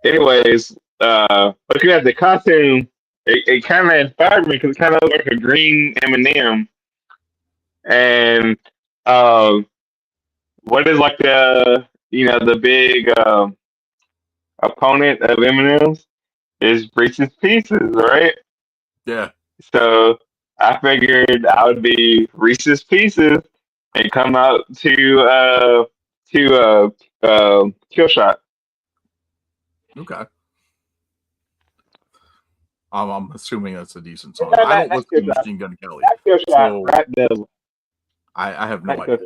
anyways, looking at the costume, it kind of inspired me because it kind of looked like a green M&M. And what is like the big opponent of M&M's is Reese's Pieces, right? Yeah. So I figured I would be Reese's Pieces and come out to Kill Shot. Okay. I'm assuming that's a decent song. I don't listen to Machine Gun Kelly, so I have no idea.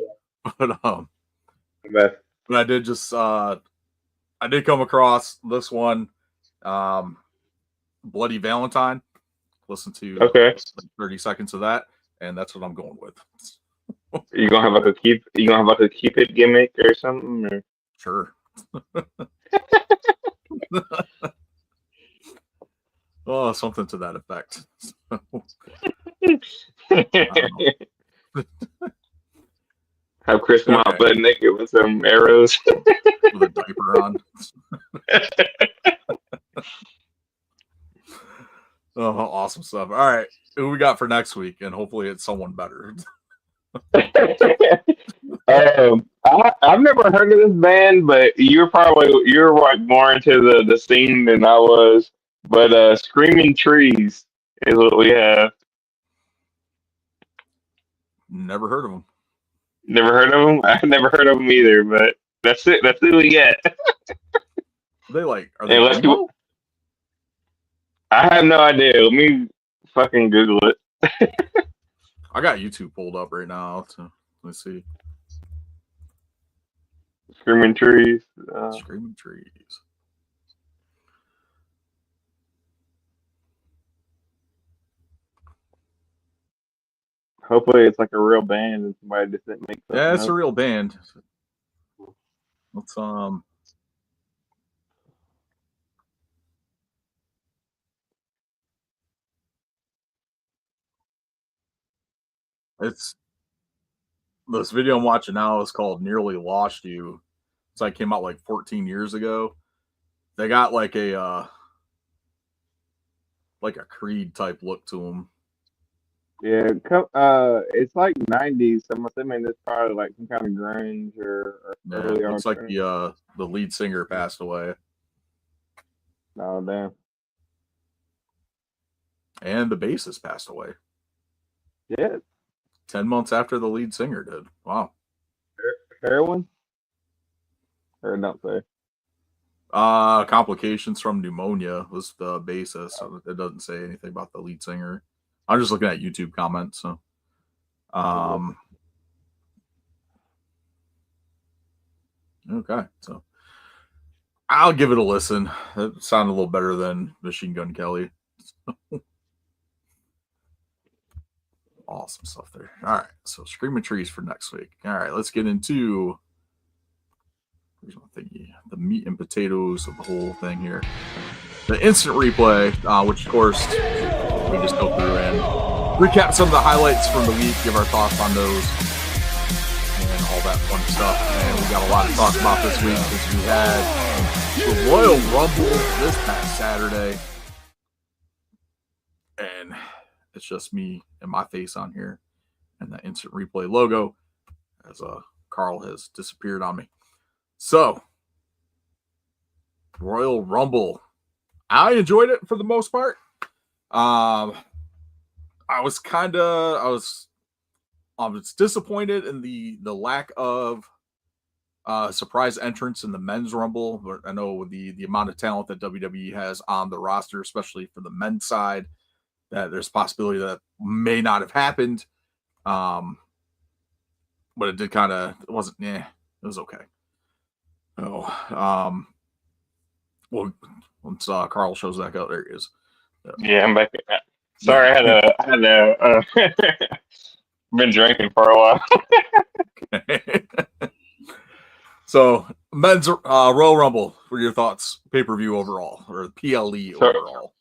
But I did just I did come across this one, Bloody Valentine. Listen to 30 seconds of that, and that's what I'm going with. You gonna have like a keep? You gonna have like a keep it gimmick or something? Or? Sure. Oh, something to that effect. I don't know. Have Chris come out Okay. butt naked with some arrows. With a diaper on. Oh, awesome stuff. All right. Who we got for next week? And hopefully it's someone better. I've never heard of this band, but you're like more into the scene than I was. But Screaming Trees is what we have. Never heard of them. Never heard of them? I've never heard of them either, but that's it. That's who we get. Are they Unless emo? you, I have no idea. Let me fucking Google it. I got YouTube pulled up right now. So let's see. Screaming Trees. Screaming Trees. Hopefully it's like a real band and somebody just didn't make something Yeah, it's up. a real band. Let's it's this video I'm watching now is called Nearly Lost You. It's like came out like 14 years ago. They got like a Creed type look to them. Yeah, it's like '90s. So I'm assuming it's probably like some kind of grunge or Yeah, early looks on. like the lead singer passed away. Oh damn. And the bassist passed away. Yeah. 10 months after the lead singer did. Wow. Heroin? Or don't say. Complications from pneumonia was the bassist. So it doesn't say anything about the lead singer. I'm just looking at YouTube comments. So, okay. So I'll give it a listen. It sounded a little better than Machine Gun Kelly. Awesome stuff there. All right. So Screaming Trees for next week. All right. Let's get into the meat and potatoes of the whole thing here. The instant replay, which of course we just go through and recap some of the highlights from the week, give our thoughts on those, and all that fun stuff. And we got a lot to talk about this week because we had the Royal Rumble this past Saturday. And it's just me and my face on here and the instant replay logo as Carl has disappeared on me. So, Royal Rumble. I enjoyed it for the most part. I was disappointed in the lack of surprise entrance in the men's Rumble. But I know with the amount of talent that WWE has on the roster, especially for the men's side, that there's a possibility that may not have happened. But it did it wasn't, it was okay. Oh, well, once Carl shows back out, there he is. Yeah, I'm back. Sorry, I had a been drinking for a while. So, men's Royal Rumble. What are your thoughts? Pay-per-view overall, or PLE overall?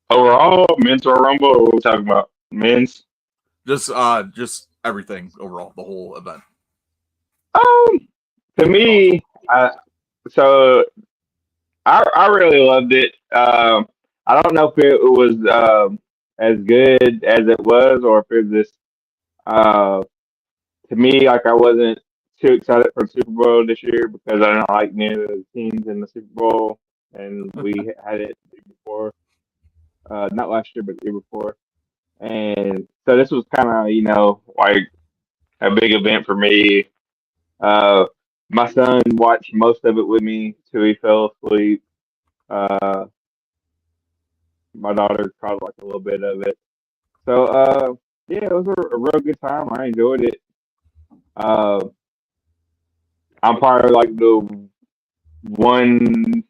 Overall, men's Royal Rumble. Or what are we talking about? Men's. Just everything overall, the whole event. To me, I really loved it. I don't know if it was as good as it was, or if it was just to me, like I wasn't too excited for the Super Bowl this year because I don't like any of the teams in the Super Bowl, and we had it before, not last year, but the year before, and so this was kind of like a big event for me. My son watched most of it with me till he fell asleep. My daughter caught like a little bit of it. So, yeah, it was a real good time. I enjoyed it. I'm probably like the one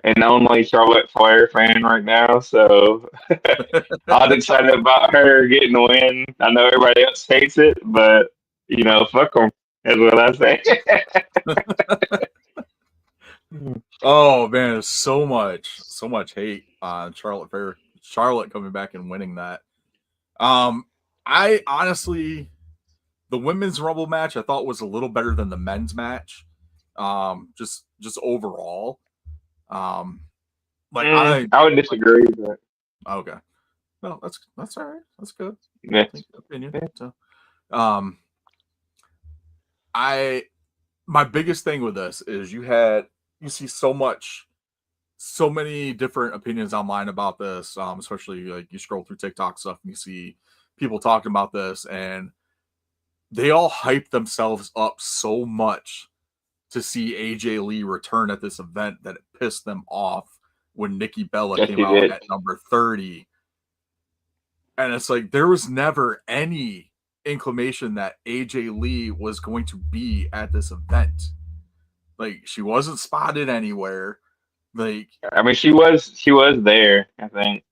and only Charlotte Flair fan right now, so I was excited about her getting the win. I know everybody else hates it, but fuck them. Is what I say. Oh man, there's so much hate on Charlotte coming back and winning that. I honestly, the women's Rumble match I thought was a little better than the men's match. Just overall. I would disagree, but okay. No, that's all right. That's good. yeah. Opinion. So, my biggest thing with this is you see so many different opinions online about this, especially like you scroll through TikTok stuff and you see people talking about this, and they all hype themselves up so much to see AJ Lee return at this event that it pissed them off when Nikki Bella came out at number 30. And it's like there was never any inclination that AJ Lee was going to be at this event. Like she wasn't spotted anywhere. Like I mean, she was there. I think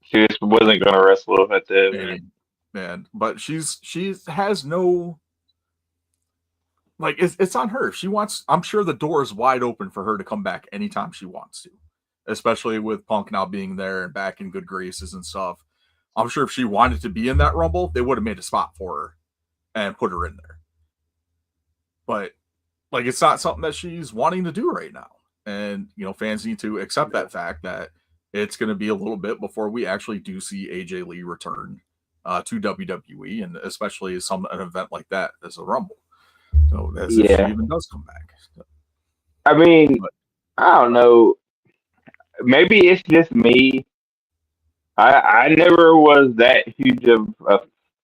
she just wasn't going to wrestle at the event. Man, but she has no, like it's on her. If she wants, I'm sure the door is wide open for her to come back anytime she wants to, especially with Punk now being there and back in good graces and stuff. I'm sure if she wanted to be in that Rumble, they would have made a spot for her and put her in there. But like, it's not something that she's wanting to do right now. And, fans need to accept that fact that it's going to be a little bit before we actually do see AJ Lee return to WWE, and especially an event like that as a Rumble. So if she even does come back. I mean, I don't know. Maybe it's just me. I never was that huge of a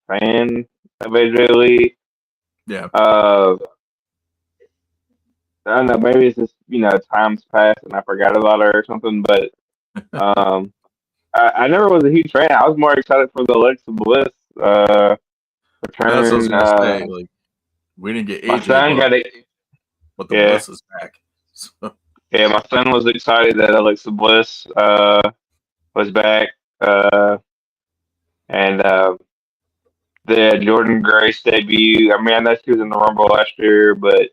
fan of AJ Lee. Yeah. I don't know. Maybe it's just time's passed and I forgot about her or something. But I never was a huge fan. I was more excited for the Alexa Bliss return. That's what I was gonna say. Like, we didn't get AJ. My son got it, but the Bliss is back. So. Yeah, my son was excited that Alexa Bliss was back, and the Jordan Grace debut. I mean, I know she was in the Rumble last year, but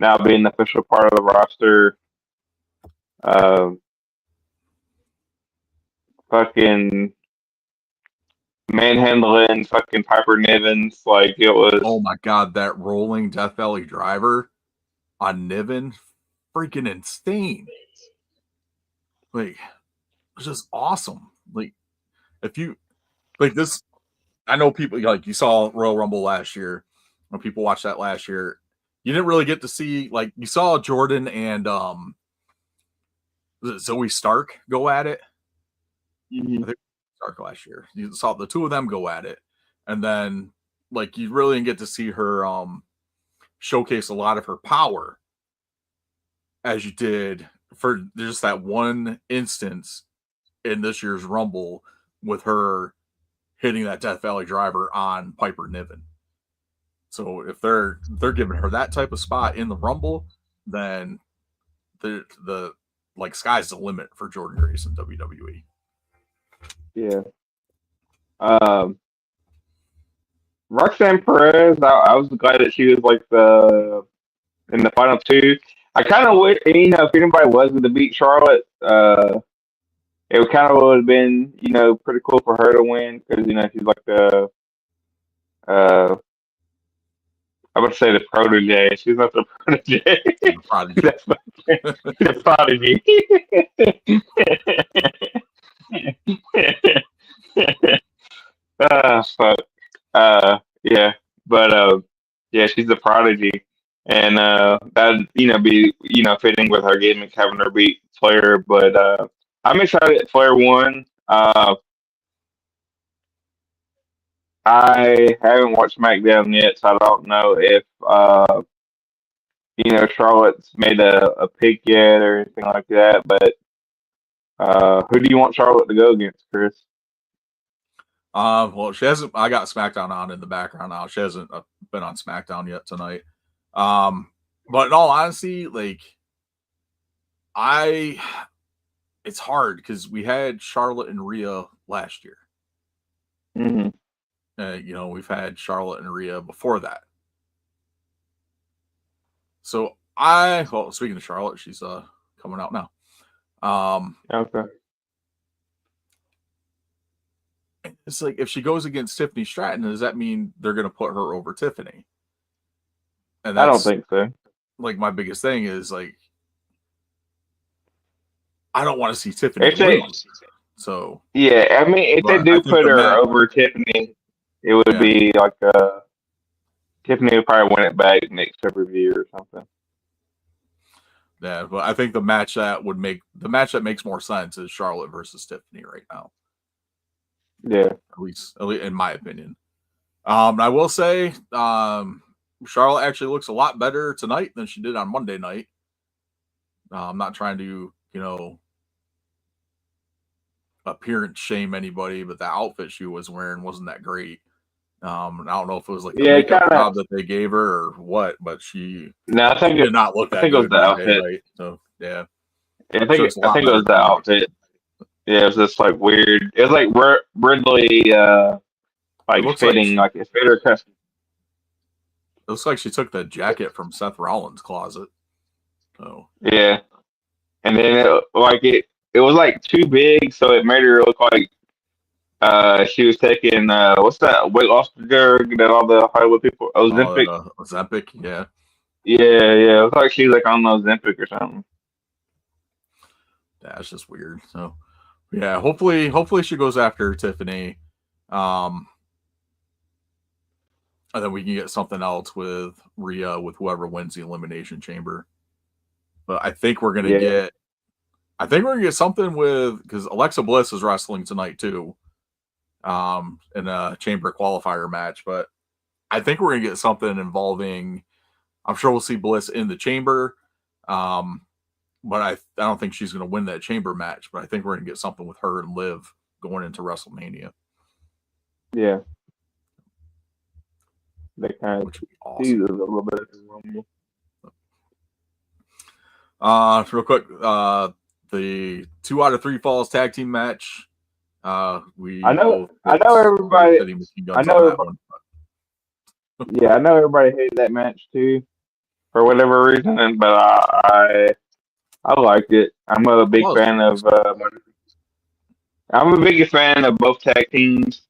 now being the official part of the roster, fucking manhandling fucking Piper Nivens, like it was. Oh my god, that rolling Death Valley driver on Niven, freaking insane! Like, it's just awesome. Like, if you like this, I know people like you saw Royal Rumble last year. When people watched that last year, you didn't really get to see, like, you saw Jordan and Zoe Stark go at it. Mm-hmm. I think Stark last year. You saw the two of them go at it, and then like you really didn't get to see her showcase a lot of her power as you did for just that one instance in this year's Rumble with her hitting that Death Valley driver on Piper Niven. So if they're giving her that type of spot in the Rumble, then the like sky's the limit for Jordan Grace in WWE. Yeah. Roxanne Perez, I was glad that she was like in the final two. I kind of wish, if anybody was going to beat Charlotte, it kind of would have been, pretty cool for her to win because, she's like the, I would say the protege. She's not the protege. Prodigy. That's the prodigy. Fuck. Yeah, but yeah, she's the prodigy, and that be fitting with her gimmick having her beat Flair. But I'm excited that Flair won. I haven't watched SmackDown yet, so I don't know if Charlotte's made a pick yet or anything like that. But who do you want Charlotte to go against, Chris? Well, she hasn't. I got SmackDown on in the background now. She hasn't been on SmackDown yet tonight. But in all honesty, like I it's hard because we had Charlotte and Rhea last year. Mm-hmm. We've had Charlotte and Rhea before that. So speaking of Charlotte, she's coming out now. Okay. It's like if she goes against Tiffany Stratton, does that mean they're going to put her over Tiffany? And I don't think so. Like my biggest thing is like I don't want to see Tiffany win. So yeah, I mean, if they do put her over Tiffany, it would be like Tiffany would probably win it back next pay-per-view or something. Yeah, but I think the match that makes more sense is Charlotte versus Tiffany right now. Yeah, at least in my opinion. I will say, Charlotte actually looks a lot better tonight than she did on Monday night. I'm not trying to, appearance shame anybody, but the outfit she was wearing wasn't that great. I don't know if it was like the makeup job that they gave her or what, but she did not look that good. I think it was the outfit. Night, so yeah, I think it was the outfit. Yeah, it was just like weird. It was like weirdly like fitting, like it fit her custom. It looks like she took the jacket from Seth Rollins' closet. Oh yeah, and then it was like too big, so it made her look like she was taking what's that weight loss drug that all the Hollywood people Ozempic. Ozempic, yeah. Yeah. It was like she was like on Ozempic or something. That's just weird. So yeah, hopefully she goes after Tiffany. And then we can get something else with Rhea with whoever wins the Elimination Chamber. But I think we're gonna get something with because Alexa Bliss is wrestling tonight too. In a chamber qualifier match, but I think we're gonna get something involving. I'm sure we'll see Bliss in the chamber, but I don't think she's gonna win that chamber match. But I think we're gonna get something with her and Liv going into WrestleMania. Yeah, they kind of awesome. A little bit. Real quick, the 2 out of 3 falls tag team match. I know everybody. Yeah, I know everybody hated that match too, for whatever reason, but I liked it. I'm a big fan of. I'm a big fan of both tag teams.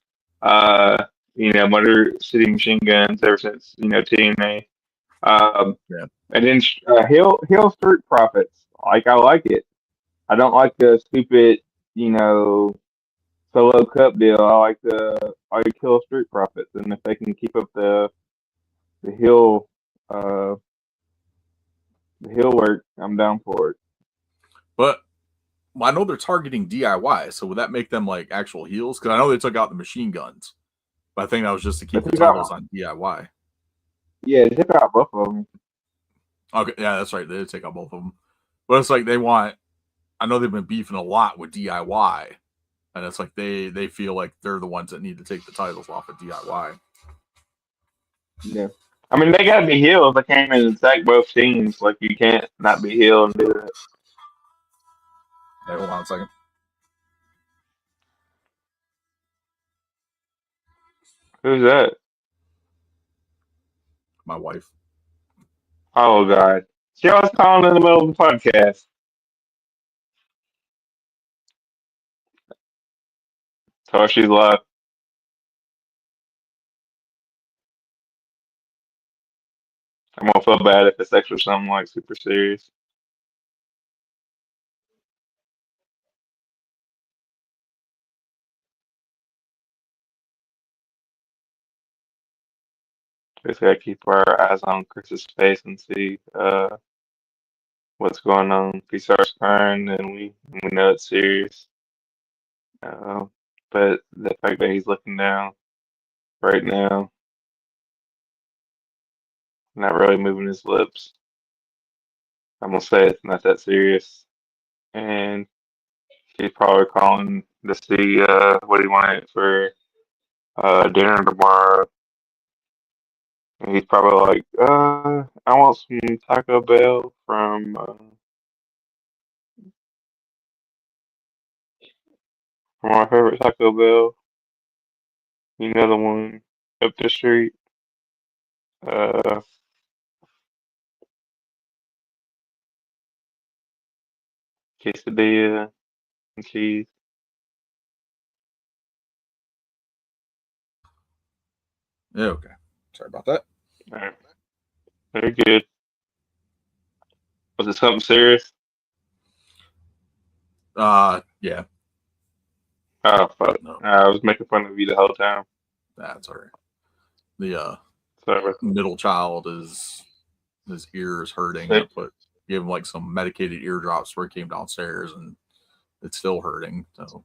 Motor City Machine Guns ever since TNA. And then Hill Street Profits. Like I like it. I don't like the stupid, solo cup deal. I like Hill Street Profits, and if they can keep up the Hill work, I'm down for it. But I know they're targeting DIY, so would that make them like actual heels? Because I know they took out the machine guns, but I think that was just to keep the titles on DIY. Yeah, they took out both of them. Okay, yeah, that's right. They did take out both of them, but it's like I know they've been beefing a lot with DIY. And it's like they feel like they're the ones that need to take the titles off of DIY. Yeah. I mean, they got to be healed. They can't even attack both teams. Like, you can't not be healed and do that. Hey, hold on a second. Who's that? My wife. Oh, God. She always calling in the middle of the podcast. Tell her she's live. I'm gonna feel bad if it's actually something like super serious. Just gotta keep our eyes on Chris's face and see what's going on. If he starts crying, then we know it's serious. But the fact that he's looking down right now, not really moving his lips, I'm gonna say it's not that serious. And he's probably calling to see what he wanted for dinner tomorrow. And he's probably like, I want some Taco Bell from My favorite Taco Bell. Another one up the street. Uh, quesadilla and cheese. Yeah, okay. Sorry about that. All right. Very good. Was it something serious? Yeah. Oh, fuck. No, I was making fun of you the whole time. that's all right. The Sorry. middle child his ear is hurting. I gave him like some medicated eardrops where he came downstairs and it's still hurting. So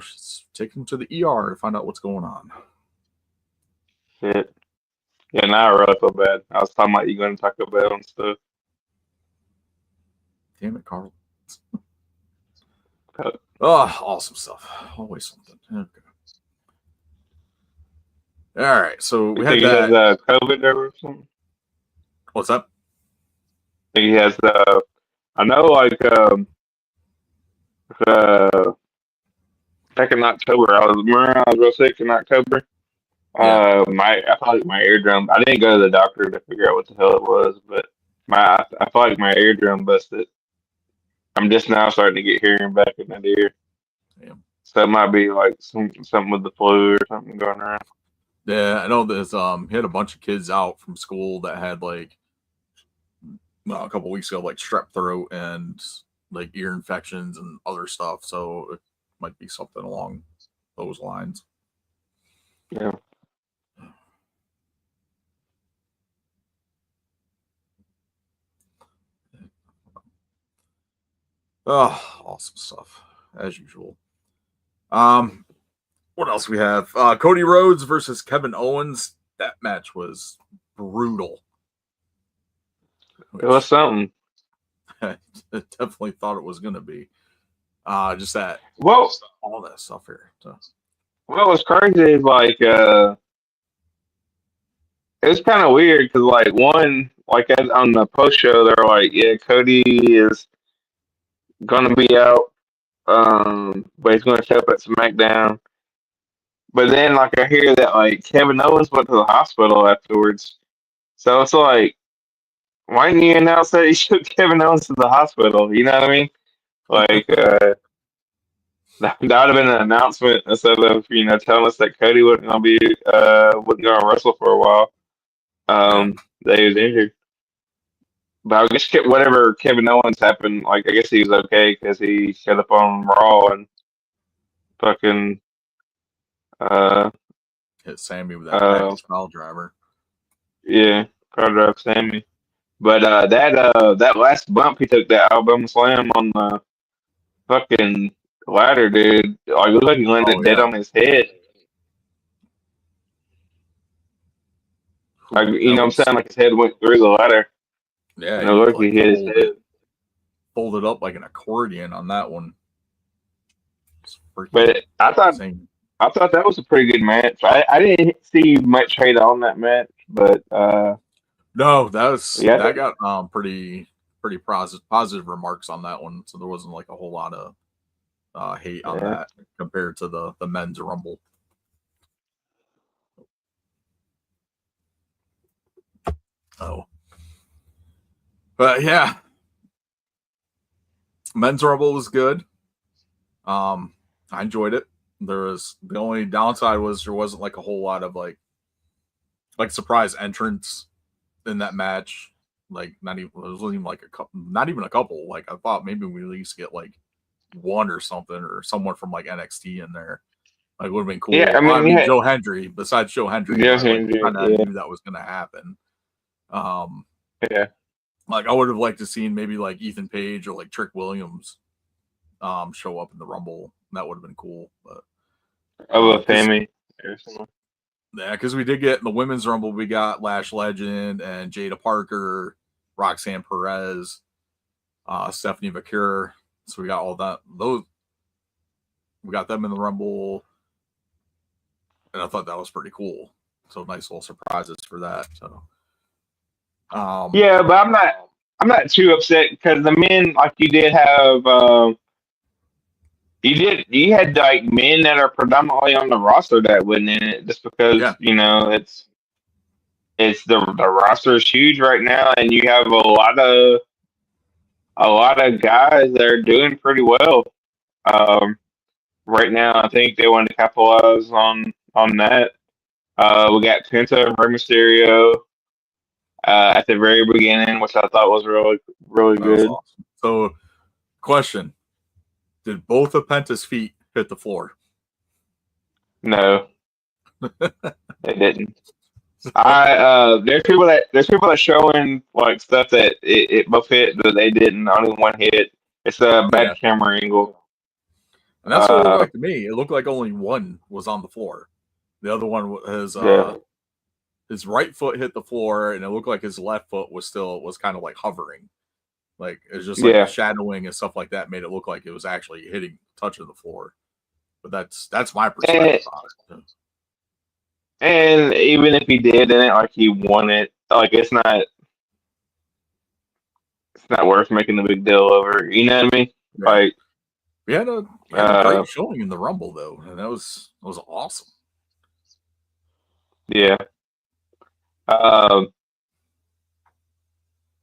she's taking him to the ER to find out what's going on. Shit. Yeah, now I really feel bad. I was talking about you going to Taco Bell and stuff. Damn it, Carl. Uh, Oh, awesome stuff. Always something. Okay. All right. So we You had think he has that. COVID or something? What's up? I think he has I know like back in October, I was real sick in October. Yeah. I felt like my eardrum. I didn't go to the doctor to figure out what the hell it was, but I felt like my eardrum busted. I'm just now starting to get hearing back in that ear. Damn. So it might be like something with the flu or something going around. Yeah, I know there's he had a bunch of kids out from school that had like a couple weeks ago like strep throat and like ear infections and other stuff. So it might be something along those lines. Yeah. Oh, awesome stuff as usual. What else we have? Cody Rhodes versus Kevin Owens. That match was brutal. It was something. I definitely thought it was gonna be. Just that Well, all that stuff here. So. what was crazy is like it was kind of weird because like on the post show they're like, yeah, Cody is gonna be out, but he's gonna show up at SmackDown. But then like I hear that like Kevin Owens went to the hospital afterwards, so it's like, why didn't you announce that he took Kevin Owens to the hospital? You know what I mean? Like that would have been an announcement instead of telling us that Cody wasn't gonna wrestle for a while. That he was injured. But I guess whatever Kevin Owens happened, like I guess he was okay because he showed up on Raw and fucking Hit Sammy with that package pile driver. yeah, car drive Sammy. But that last bump he took, that Alabama Slam on the fucking ladder, dude. Like it looked like he landed dead on his head. Like you know what I'm saying? Like his head went through the ladder. Yeah, and it looked like he hit his head. Folded up like an accordion on that one. But I thought that was a pretty good match. I didn't see much hate on that match, but no, that got pretty positive remarks on that one. So there wasn't like a whole lot of hate on that compared to the men's rumble. Oh, but yeah, men's rumble was good. I enjoyed it. The only downside was there wasn't like a whole lot of like surprise entrance in that match. Like it wasn't even like not even a couple. Like I thought maybe we at least get like one or something or someone from like NXT in there. Like would have been cool. Yeah, I mean Joe Hendry. Besides Joe Hendry, I knew that was gonna happen. Yeah. Like I would have liked to seen maybe like Ethan Page or like Trick Williams show up in the Rumble. That would have been cool. But Sammy. Yeah, because we did get in the women's Rumble, we got Lash Legend and Jada Parker, Roxanne Perez, Stephanie McCure. So we got all that. We got them in the Rumble, and I thought that was pretty cool. So nice little surprises for that. So yeah, but I'm not too upset because the men, like you did have You had like men that are predominantly on the roster that went in it just because it's the roster is huge right now, and you have a lot of guys that are doing pretty well right now. I think they want to capitalize on that. We got Penta and Rey Mysterio at the very beginning, which I thought was really really That was good. awesome. So, question: did both of Penta's feet hit the floor? No, they didn't. There's people that showing like stuff that it both hit, but they didn't. Only one hit. It's a bad camera angle. And that's what it looked like to me. It looked like only one was on the floor. The other one his right foot hit the floor, and it looked like his left foot was kind of like hovering. Like it's just like the shadowing and stuff like that made it look like it was actually touching the floor. But that's my perspective on it. And even if he did, then like he won it, like it's not worth making a big deal over. You know what I mean? Yeah. Like we had a great showing in the Rumble though, and that was awesome. Yeah.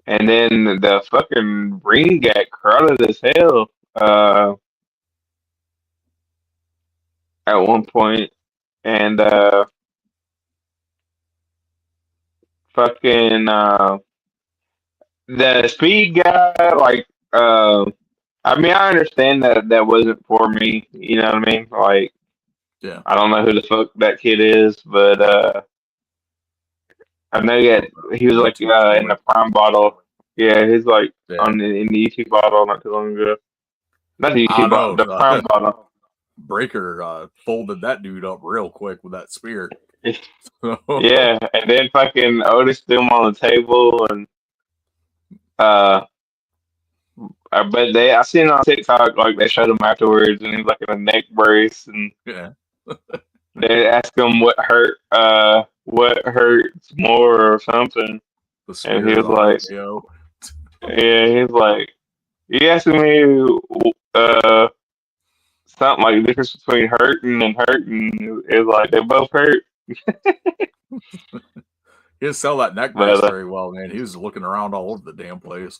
And then the fucking ring got crowded as hell at one point, and fucking the speed guy, like I mean, I understand that wasn't for me. You know what I mean? Like, yeah, I don't know who the fuck that kid is, but I know he was like in the Prime bottle. Yeah, he's like in the YouTube bottle not too long ago. Not the YouTube bottle, the Prime bottle. Breaker folded that dude up real quick with that spear. Yeah, and then fucking Otis threw him on the table, and but I seen on TikTok like they showed him afterwards, and he's like in a neck brace, and they asked him what hurts more or something, and he was like, yeah, he's like, you asking me something like the difference between hurting and hurting is like they both hurt. He didn't sell that neck brace very well, man. He was looking around all over the damn place.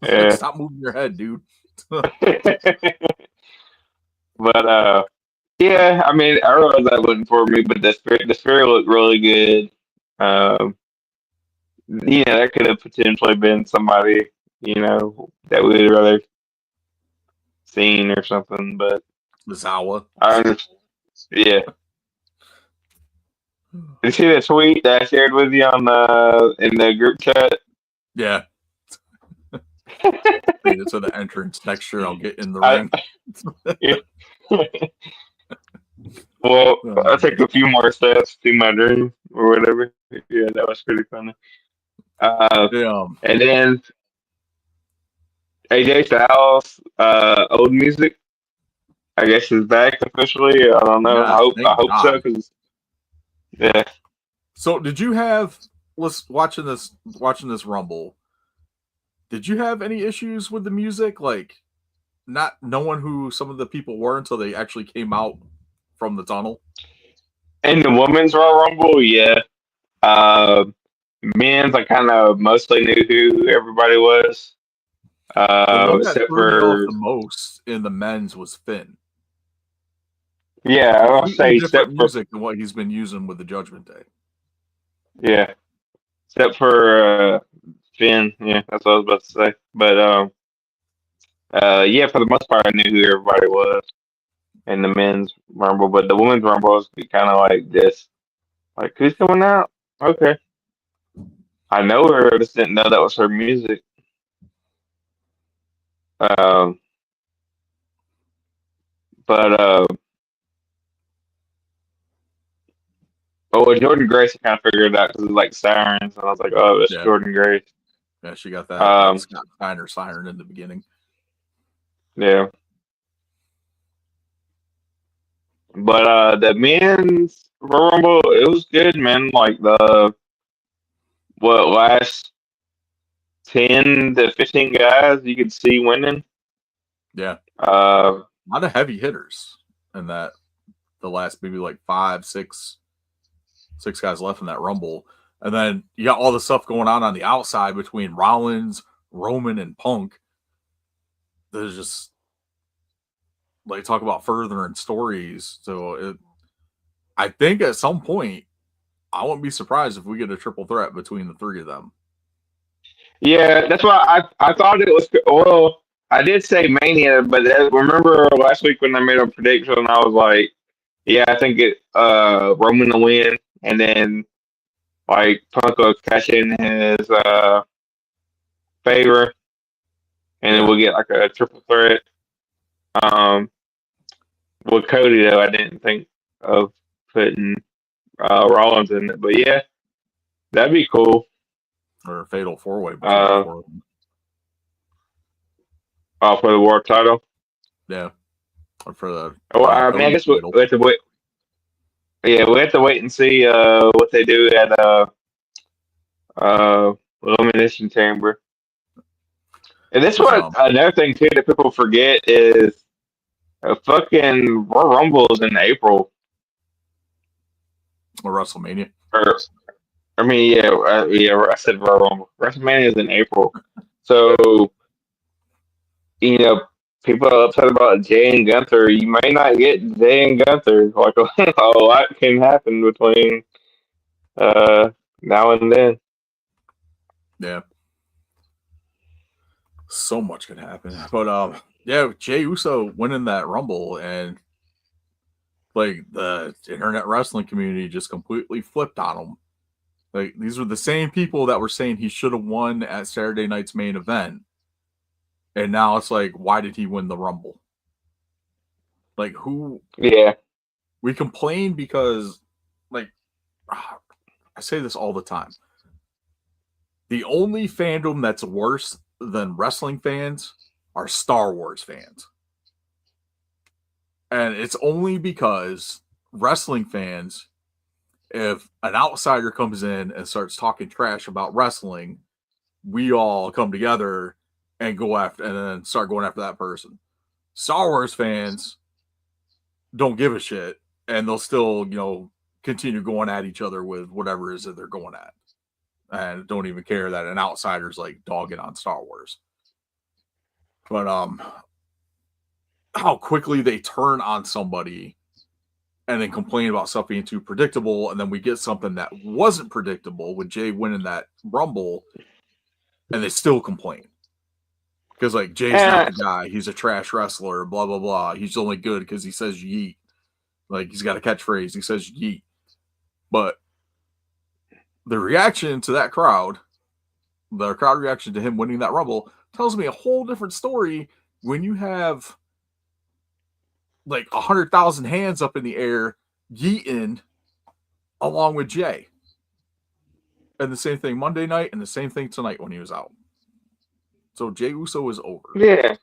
Yeah. Stop moving your head, dude. But yeah, I mean, I realized that wasn't for me, but the spirit looked really good. That could have potentially been somebody, that we would rather seen or something, but Zawa. Yeah. Did you see that tweet that I shared with you on in the group chat? Yeah. Made it to the entrance. Next year I'll get in the ring. Well, I'll take a few more steps to my dream or whatever. Yeah, that was pretty funny. And then AJ Styles, old music, I guess is back officially. I don't know. Yeah, I hope so. Cause, yeah. So did you have watching this Rumble? Did you have any issues with the music? Like not knowing who some of the people were until they actually came out from the tunnel? In the women's Royal Rumble, yeah. Men's, I kind of mostly knew who everybody was. The one that Except threw me for off the most in the men's was Finn. Yeah, I'll say different music than what he's been using with the Judgment Day. Yeah, except for Finn. Yeah, that's what I was about to say. But yeah, for the most part, I knew who everybody was in the men's Rumble. But the women's Rumble was kind of like this. Like, who's coming out? Okay. I know her, I just didn't know that was her music. Jordan Grace, I kind of figured it out because it's like sirens, and I was like, oh, it's Jordan Grace. Yeah, she got that Scott Steiner siren in the beginning. Yeah. But the men's Rumble, it was good, man. Like last 10 to 15 guys you could see winning. Yeah. lot of heavy hitters in that. The last maybe like 6 guys left in that Rumble. And then you got all the stuff going on the outside between Rollins, Roman, and Punk. There's just like talk about furthering stories. So I think at some point, I wouldn't be surprised if we get a triple threat between the three of them. Yeah, that's why I thought it was. Well, I did say Mania, but remember last week when I made a prediction, I was like, yeah, I think Roman to win, and then like Punk will cash in his favor, and then we'll get like a triple threat. With Cody though, I didn't think of putting Rollins in it, but yeah, that'd be cool. Or a fatal four-way. For the world title. Yeah. Or for the. Well, I mean, I guess we have to wait. Yeah, we have to wait and see what they do at Elimination Chamber. And this one, another thing too that people forget is fucking Royal Rumble is in April. Or WrestleMania. I mean, I said Royal Rumble. WrestleMania is in April, so people are upset about Jey and Gunther. You may not get Jey and Gunther. Like a lot can happen between now and then. Yeah. So much can happen. But yeah, Jey Uso winning that Rumble, and like the internet wrestling community just completely flipped on him. Like these were the same people that were saying he should have won at Saturday night's main event. And now it's like, why did he win the Rumble? Like who? Yeah. We complain because, like, I say this all the time. The only fandom that's worse than wrestling fans are Star Wars fans. And it's only because wrestling fans, if an outsider comes in and starts talking trash about wrestling, we all come together and go after, and then start going after that person. Star Wars fans don't give a shit, and they'll still, continue going at each other with whatever it is that they're going at, and don't even care that an outsider's like dogging on Star Wars. But how quickly they turn on somebody and then complain about stuff being too predictable, and then we get something that wasn't predictable with Jey winning that Rumble, and they still complain. Because, like, Jay's not the guy. He's a trash wrestler, blah, blah, blah. He's only good because he says yeet. Like, he's got a catchphrase. He says yeet. But the reaction to that crowd, the crowd reaction to him winning that Rumble, tells me a whole different story when you have, like, 100,000 hands up in the air yeeting along with Jey. And the same thing Monday night and the same thing tonight when he was out. So Jey Uso is over. Yeah.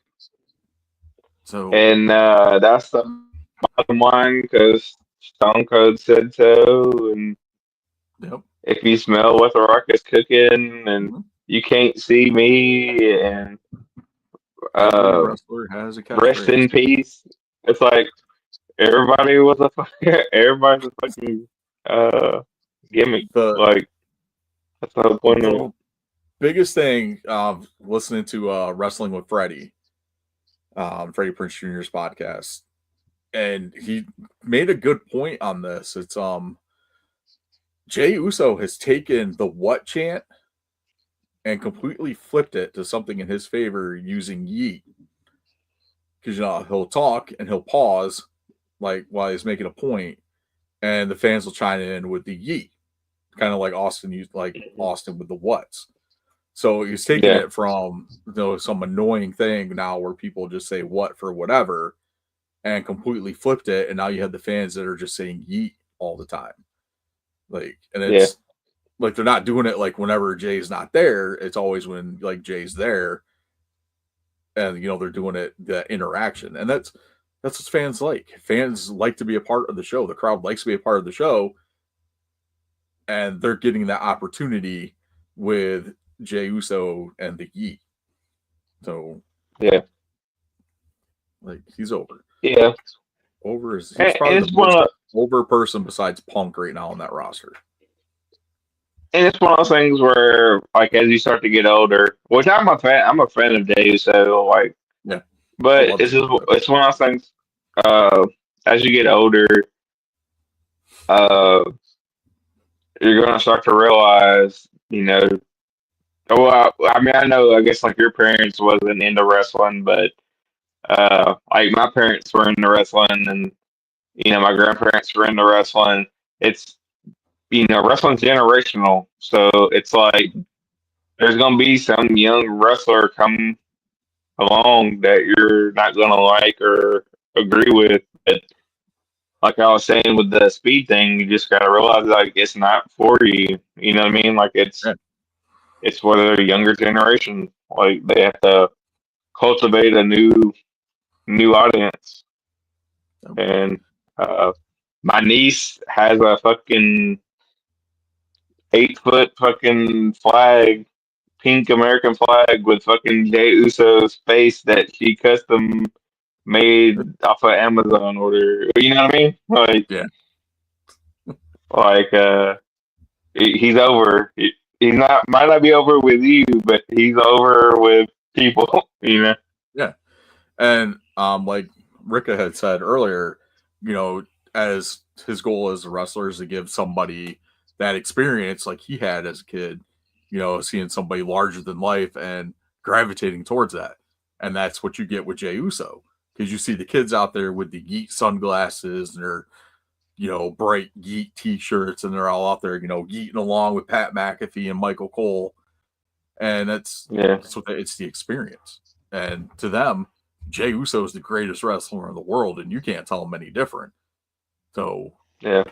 So and that's the bottom line because Stone Cold said so. And if you smell what the Rock is cooking, and you can't see me, and wrestler has a rest in peace. It's like everybody's a fucking gimmick. Like that's the whole point of it. Biggest thing listening to Wrestling with Freddie, Freddie Prinze Jr.'s podcast, and he made a good point on this. It's Jey Uso has taken the what chant and completely flipped it to something in his favor using yeet. Because he'll talk and he'll pause like while he's making a point, and the fans will chime in with the yeet, kind of like Austin used, like Austin with the what's. So he's taking it from some annoying thing now where people just say what for whatever, and completely flipped it, and now you have the fans that are just saying yeet all the time. Like, and it's like they're not doing it like whenever Jay's not there. It's always when like Jay's there, and they're doing it, the interaction, and that's what fans like. Fans like to be a part of the show. The crowd likes to be a part of the show, and they're getting that opportunity with Jey Uso and the yeet. So like he's over. Yeah, Over is he's and probably it's the one most of over person besides Punk right now on that roster. and it's one of those things where, like, as you start to get older, which I'm a fan of Dave, so like, Yeah, I but love it. it's one of those things. Uh, as you get older, uh, you're gonna start to realize, well, I mean, I know, I guess like your parents wasn't into wrestling, but like my parents were into wrestling, and my grandparents were into wrestling. It's wrestling's generational, so it's like there's gonna be some young wrestler come along that you're not gonna like or agree with. But like I was saying with the speed thing, you just gotta realize like it's not for you. You know what I mean? Like Yeah. it's for the younger generation. Like they have to cultivate a new audience. And my niece has a fucking 8 foot fucking flag, pink American flag with fucking Jey Uso's face that she custom made off of Amazon order. You know what I mean? Yeah. Like he's over. He's not might not be over with you, but he's over with people. You know? Yeah. And like Rika had said earlier, as his goal as a wrestler is to give somebody that experience like he had as a kid, seeing somebody larger than life and gravitating towards that. And that's what you get with Jey Uso. Because you see the kids out there with the Geet sunglasses and their, bright Geet t-shirts, and they're all out there, geeting along with Pat McAfee and Michael Cole. And that's what it's the experience. And to them, Jey Uso is the greatest wrestler in the world, and you can't tell them any different. So, Yeah.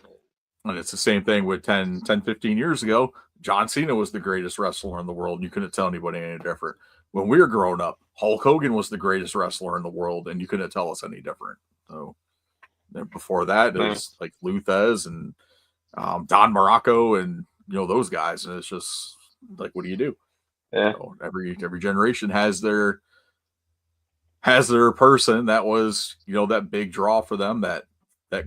And it's the same thing with 10, 15 years ago. John Cena was the greatest wrestler in the world, and you couldn't tell anybody any different. When we were growing up, Hulk Hogan was the greatest wrestler in the world, and you couldn't tell us any different. So, then before that, it was like Luthez and Don Morocco and, those guys. And it's just like, what do you do? Yeah. So every generation has their person that was, that big draw for them that they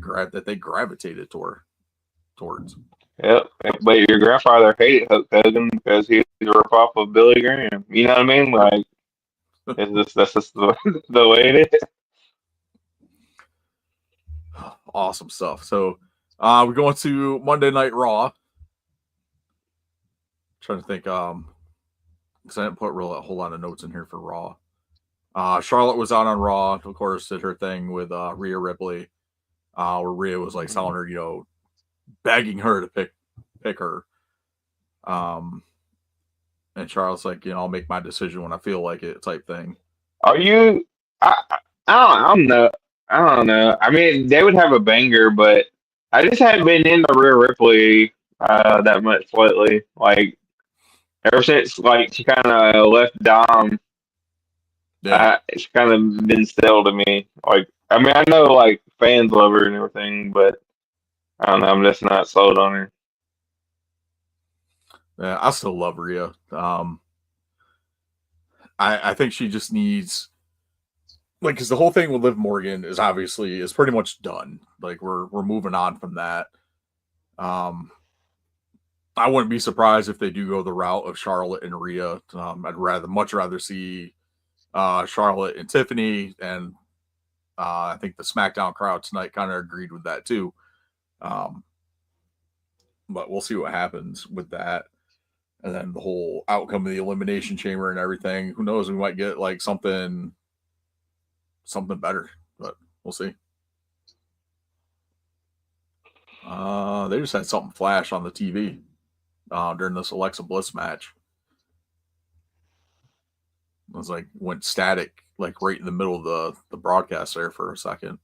gravitated towards. Yep. But your grandfather hated Hulk Hogan because he was a ripoff of Billy Graham. You know what I mean? Like, that's just the way it is. Awesome stuff. So we're going to Monday Night Raw. Trying to think, because I didn't put a whole lot of notes in here for Raw. Charlotte was out on Raw, of course, did her thing with Rhea Ripley, where Rhea was like telling her, begging her to pick her. And Charlotte's like, I'll make my decision when I feel like it, type thing. Are you? I don't know. I don't know. I mean, they would have a banger, but I just haven't been into Rhea Ripley that much lately. Like ever since like she kind of left Dom, it's kind of been stale to me. Like I mean, I know like fans love her and everything, but I don't know. I'm just not sold on her. Yeah, I still love Rhea. I think she just needs, like, because the whole thing with Liv Morgan is pretty much done. Like we're moving on from that. I wouldn't be surprised if they do go the route of Charlotte and Rhea. I'd much rather see Charlotte and Tiffany, and I think the SmackDown crowd tonight kind of agreed with that too. But we'll see what happens with that. And then the whole outcome of the Elimination Chamber and everything. Who knows? We might get like something better, but we'll see. They just had something flash on the TV during this Alexa Bliss match. It was like went static, like right in the middle of the broadcast there for a second.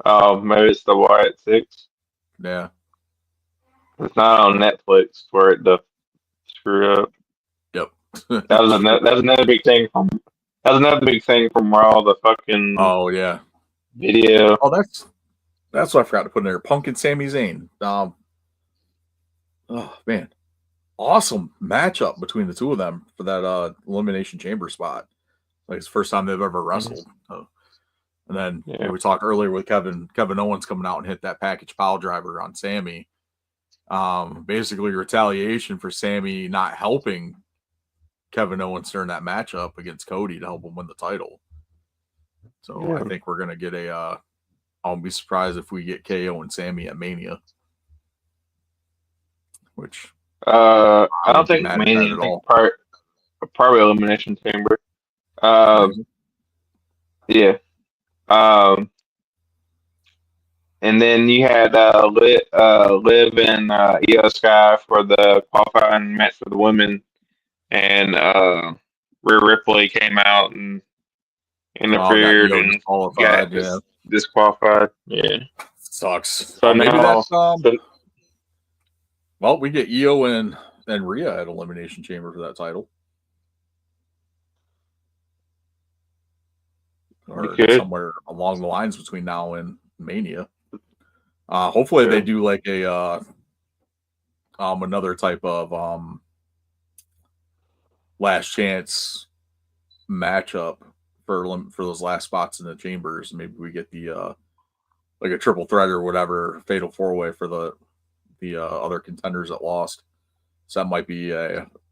Oh, maybe it's the Wyatt Six. Yeah. It's not on Netflix for it to screw up. Yep. That was another big thing from Raw. The fucking video. Oh, that's what I forgot to put in there. Punk and Sami Zayn. Oh man, awesome matchup between the two of them for that Elimination Chamber spot. Like it's the first time they've ever wrestled. So And then we talked earlier with Kevin Owens coming out and hit that package pile driver on Sammy. Basically retaliation for Sammy not helping Kevin Owens during that matchup against Cody to help him win the title. So I think we're gonna get I won't be surprised if we get KO and Sammy at Mania. Which I don't think Mania at all. Probably Elimination Chamber. Yeah. And then you had Liv and Io Sky for the qualifying match for the women, and Rhea Ripley came out and interfered and got disqualified. Yeah, sucks. So maybe that's well, we get Io and Rhea at Elimination Chamber for that title. Or somewhere along the lines between now and Mania. Hopefully they do like a another type of last chance matchup for those last spots in the chambers. Maybe we get the like a triple threat or whatever, fatal 4-way for the other contenders that lost. So that might be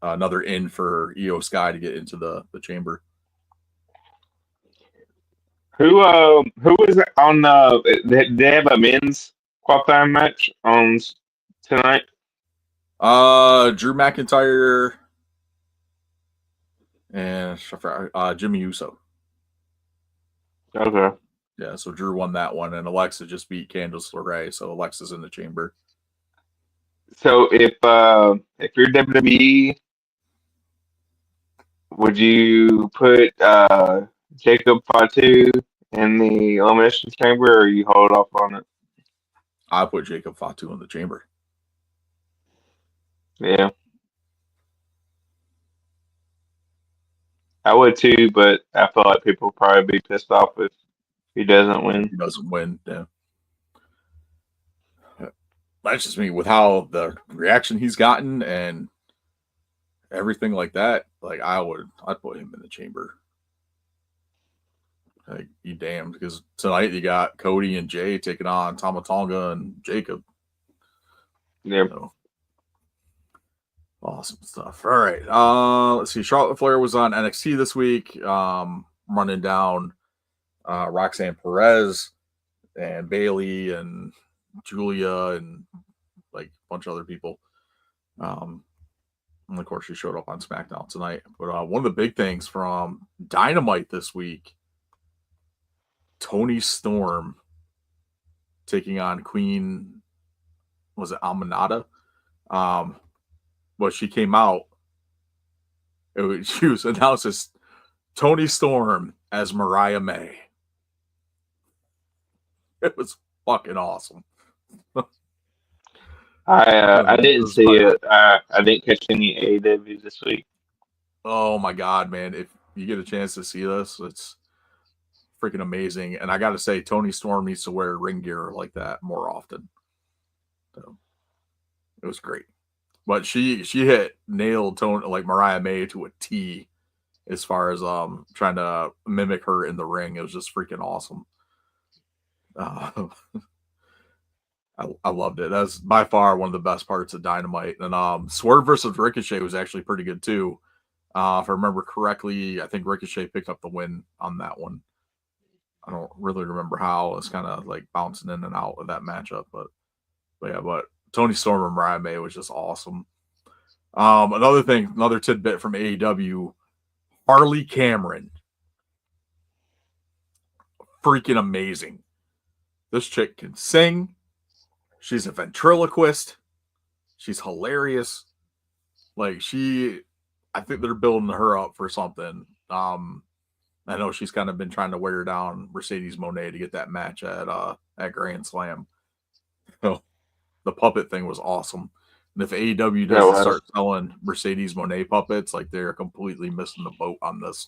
another in for Io Sky to get into the chamber. Who is it on did they have a men's qualifying match on tonight? Drew McIntyre and Jimmy Uso. Okay. Yeah, so Drew won that one, and Alexa just beat Candice LeRae, so Alexa's in the chamber. So if you're WWE, would you put Jacob Fatu in the Elimination Chamber, or you hold off on it? I put Jacob Fatu in the chamber. Yeah. I would too, but I feel like people will probably be pissed off if he doesn't win. He doesn't win, yeah. That's just me with how the reaction he's gotten and everything like that. Like I'd put him in the chamber. Like, you damned, because tonight you got Cody and Jey taking on Tama Tonga and Jacob. Yeah. So, awesome stuff. All right. Let's see. Charlotte Flair was on NXT this week, running down Roxanne Perez and Bailey and Julia and like a bunch of other people. And of course, she showed up on SmackDown tonight. But one of the big things from Dynamite this week, Toni Storm taking on Queen, was it Aminata? But she came out. She was announced as Toni Storm as Mariah May. It was fucking awesome. I didn't see it. I didn't catch any AEW this week. Oh my god, man! If you get a chance to see this, it's freaking amazing. And I got to say, Toni Storm needs to wear ring gear like that more often. So it was great. But she nailed Mariah May to a T as far as trying to mimic her in the ring. It was just freaking awesome. I loved it. That's by far one of the best parts of Dynamite. And Swerve versus Ricochet was actually pretty good too. If I remember correctly, I think Ricochet picked up the win on that one. I don't really remember how. It's kind of like bouncing in and out of that matchup, but Toni Storm and Mariah May was just awesome. Another tidbit from AEW, Harley Cameron. Freaking amazing. This chick can sing. She's a ventriloquist. She's hilarious. Like I think they're building her up for something. I know she's kind of been trying to wear down Mercedes Moné to get that match at Grand Slam. So the puppet thing was awesome. And if AEW doesn't start selling Mercedes Moné puppets, like, they're completely missing the boat on this.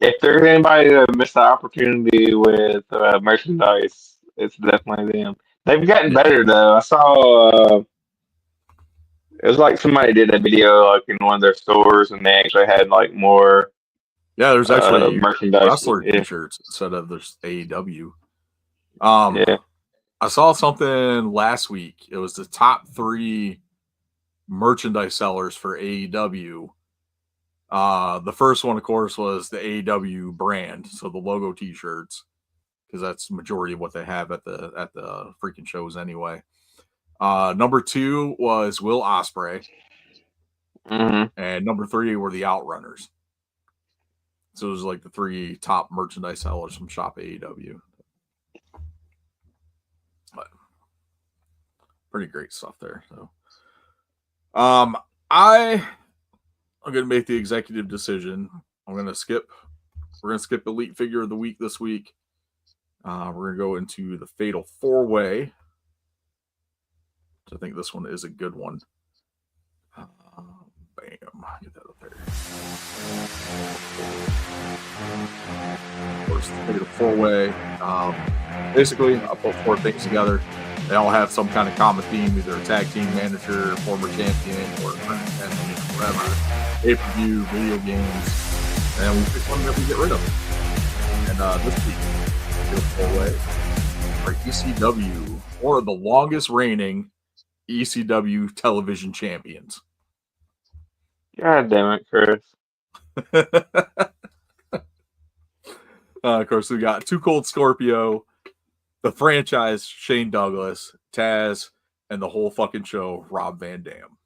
If there's anybody that missed the opportunity with merchandise, it's definitely them. They've gotten better though. I saw it was like somebody did a video like in one of their stores, and they actually had like more Yeah, there's actually merchandise. wrestler Yeah. t-shirts instead of there's AEW. Yeah. I saw something last week. It was the top 3 merchandise sellers for AEW. The first one, of course, was the AEW brand, so the logo t-shirts, because that's the majority of what they have at the freaking shows anyway. Number 2 was Will Ospreay, and number 3 were the Outrunners. So it was like the 3 top merchandise sellers from Shop AEW. But pretty great stuff there. So, I'm gonna make the executive decision. We're gonna skip Elite Figure of the Week this week. We're gonna go into the Fatal 4-Way. I think this one is a good one. Bam, get that up there. Of course, the Fatal 4-Way. Basically, I put 4 things together. They all have some kind of common theme, either a tag team manager, former champion, or whatever. Pay-per-view, video games, and we pick one that we get rid of. And this week, Fatal 4-Way for ECW, or the longest reigning ECW television champions. God damn it, Chris. Of course, we got Too Cold Scorpio, the franchise Shane Douglas, Taz, and the whole fucking show Rob Van Dam.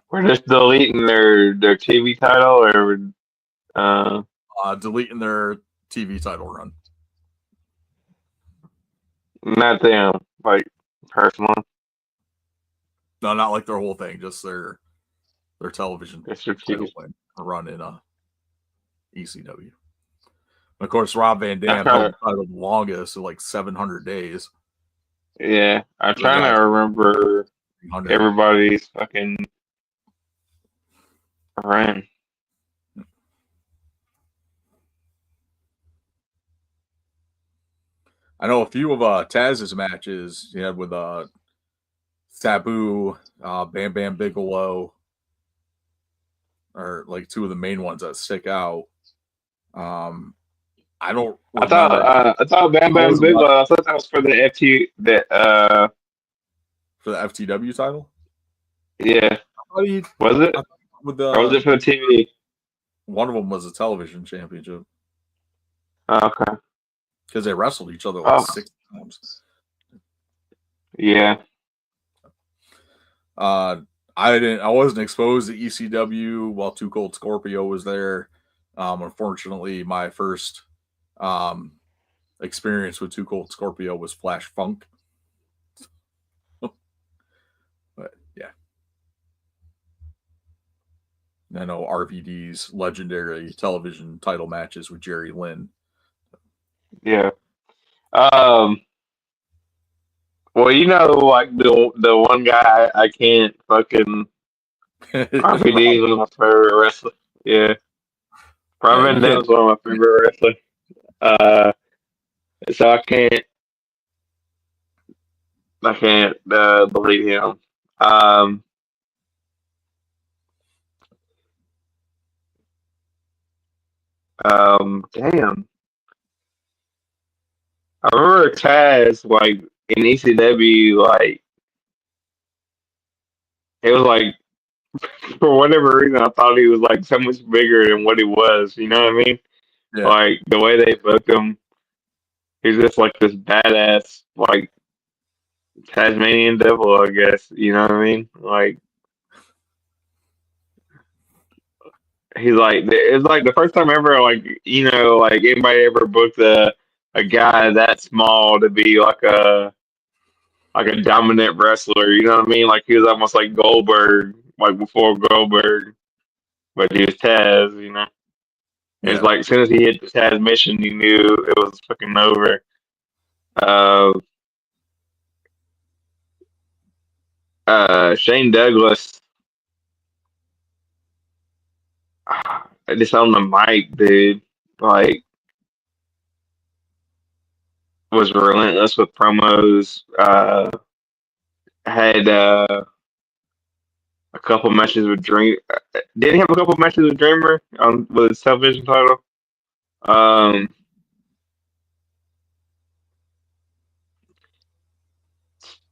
We're just deleting their TV title, or Deleting their TV title run. not them, like personal. No, not like their whole thing, just their television It's your title TV. run in ECW. Of course, Rob Van Dam held the title the longest, so like 700 days. Yeah, I'm trying to remember everybody's fucking run. I know a few of Taz's matches he had with Sabu, Bam Bam Bigelow, are like 2 of the main ones that stick out. I don't. I thought Bam Bam Bigelow. I thought that was for the for the FTW title. Yeah, was it? With or was it for the TV? One of them was a television championship. Oh, okay. Because they wrestled each other like 6 times. Yeah. I wasn't exposed to ECW while Too Cold Scorpio was there. Unfortunately, my first experience with Too Cold Scorpio was Flash Funk. But yeah. I know RVD's legendary television title matches with Jerry Lynn. Yeah. Well, you know, like the one guy I can't fucking RVD is one of my favorite wrestlers. Yeah. Rob Van Dam is one of my favorite wrestlers. So I can't believe him. Damn. I remember Taz, like, in ECW, like, it was like, for whatever reason, I thought he was, like, so much bigger than what he was, you know what I mean? Yeah. Like, the way they booked him, he's just, like, this badass, like, Tasmanian devil, I guess, you know what I mean? Like, he's like, it's like the first time ever, like, you know, like, anybody ever booked a guy that small to be like a dominant wrestler, you know what I mean? Like he was almost like Goldberg, like before Goldberg, but he was Taz, you know. Yeah. It's like as soon as he hit the Taz mission, you knew it was fucking over. Shane Douglas, just on the mic, dude, like, was relentless with promos. Had a couple matches with Dream. Didn't he have a couple matches with Dreamer with his television title? Um,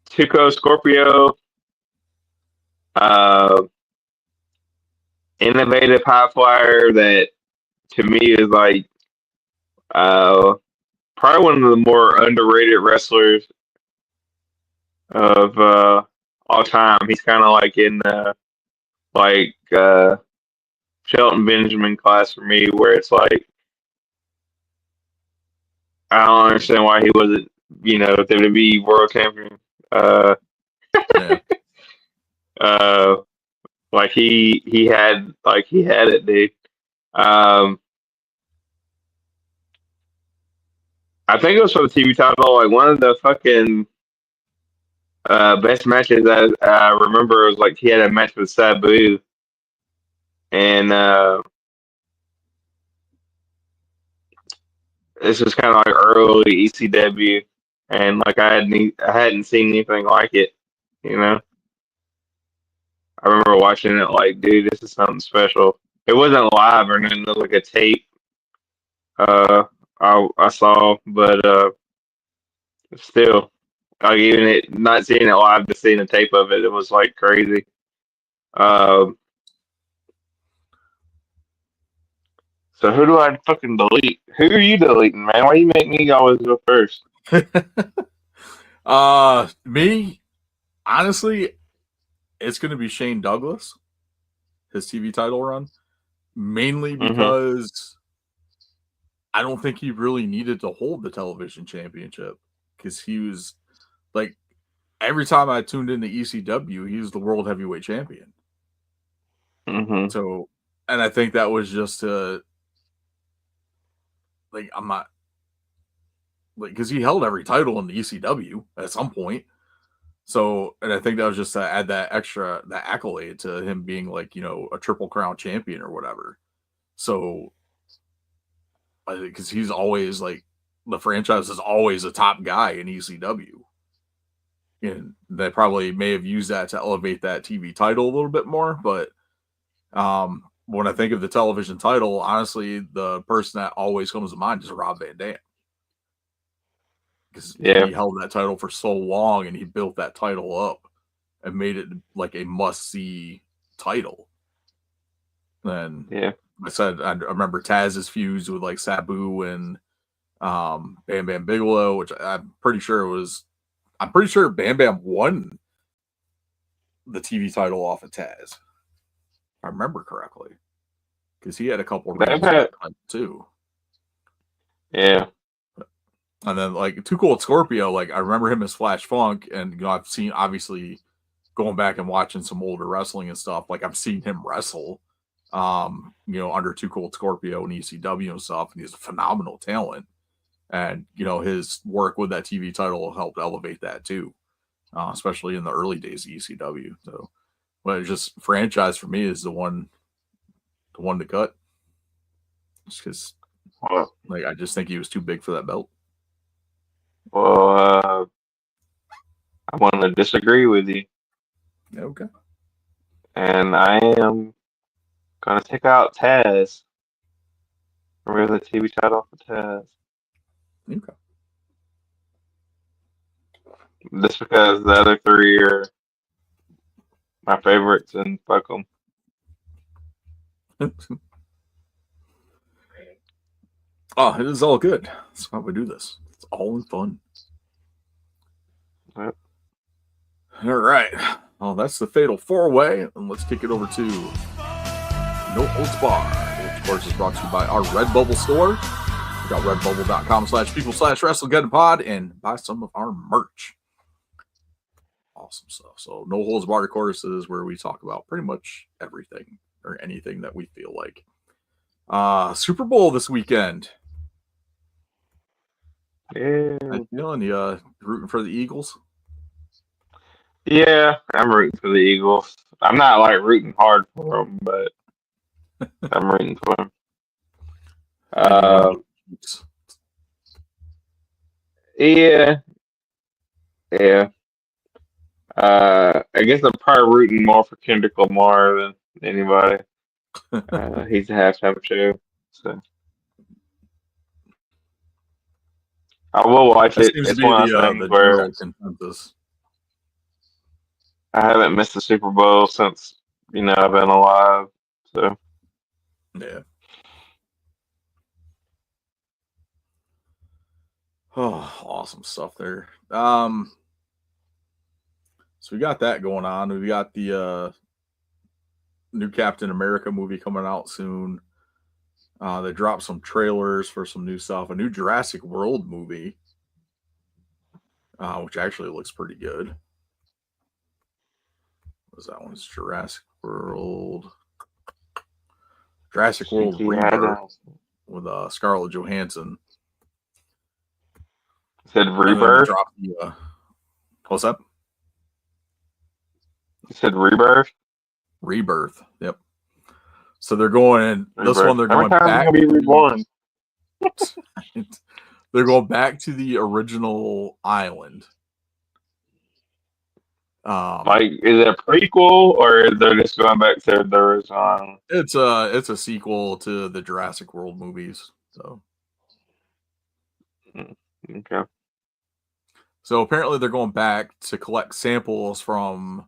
Tuco Scorpio, uh, innovative high flyer that to me is like uh, probably one of the more underrated wrestlers of all time. He's kind of like in like Shelton Benjamin class for me, where it's like I don't understand why he wasn't, WWE world champion. Uh, Yeah. uh, like he had it, dude. Um, I think it was for the TV title. Like one of the fucking best matches I remember was like he had a match with Sabu, and this was kind of like early ECW, and like I hadn't seen anything like it, you know. I remember watching it like, dude, this is something special. It wasn't live or nothing. It was like a tape I saw, but still, like even it not seeing it live, just seeing a tape of it, it was like crazy. Um, so who do I fucking delete? Who are you deleting, man? Why you make me always go first? Me, honestly, it's going to be Shane Douglas, his TV title run, mainly because I don't think he really needed to hold the television championship because he was like every time I tuned into ECW, he was the world heavyweight champion. So, and I think that was just like I'm not like because he held every title in the ECW at some point. So, and I think that was just to add that accolade to him being like, a Triple Crown champion or whatever. So, because he's always like, the franchise is always a top guy in ECW. And they probably may have used that to elevate that TV title a little bit more. But when I think of the television title, honestly, the person that always comes to mind is Rob Van Dam. Because he held that title for so long and he built that title up and made it like a must-see title. Then I said I remember Taz's feuds with like Sabu and Bam Bam Bigelow, which I'm pretty sure Bam Bam won the TV title off of Taz. If I remember correctly. Because he had a couple of too. Yeah. And then like Too Cold Scorpio, like I remember him as Flash Funk, and I've seen obviously going back and watching some older wrestling and stuff. Like I've seen him wrestle, under Too Cold Scorpio and ECW and stuff, and he's a phenomenal talent. And his work with that TV title helped elevate that too, especially in the early days of ECW. So, but it's just franchise for me is the one to cut, just because like I just think he was too big for that belt. Well, I want to disagree with you. Okay. And I am going to take out Taz. Remove the TV title off of Taz. Okay. Just because the other three are my favorites and fuck them. Oh, it is all good. That's why we do this. It's all in fun. Yep. All right. Well, that's the Fatal 4-Way. And let's kick it over to No Holds Bar, which of course is brought to you by our Redbubble store. Check out redbubble.com/people/WrestleGettingPod and buy some of our merch. Awesome stuff. So No Holds Bar, of course, is where we talk about pretty much everything or anything that we feel like. Super Bowl this weekend. Yeah. How you feeling? You rooting for the Eagles? Yeah, I'm rooting for the Eagles. I'm not like rooting hard for them, but I'm rooting for them. Yeah. I guess I'm probably rooting more for Kendrick Lamar than anybody. He's a halftime show, so I will watch That it. seems to It's be one of those things the where general consensus. I haven't missed the Super Bowl since I've been alive. So Yeah. Oh, awesome stuff there. So we got that going on. We got the new Captain America movie coming out soon. They dropped some trailers for some new stuff. A new Jurassic World movie, which actually looks pretty good. What's that one? It's Jurassic World. Jurassic World CGI Rebirth down. with Scarlett Johansson. Said And then they Rebirth. dropped the what's up? You said Rebirth. Rebirth. Yep. So they're going this one. They're How many going times back. gonna be reborn? They're going back to the original island. Like, is it a prequel or they're just going back to the original island? It's a sequel to the Jurassic World movies. So Okay. So apparently they're going back to collect samples from.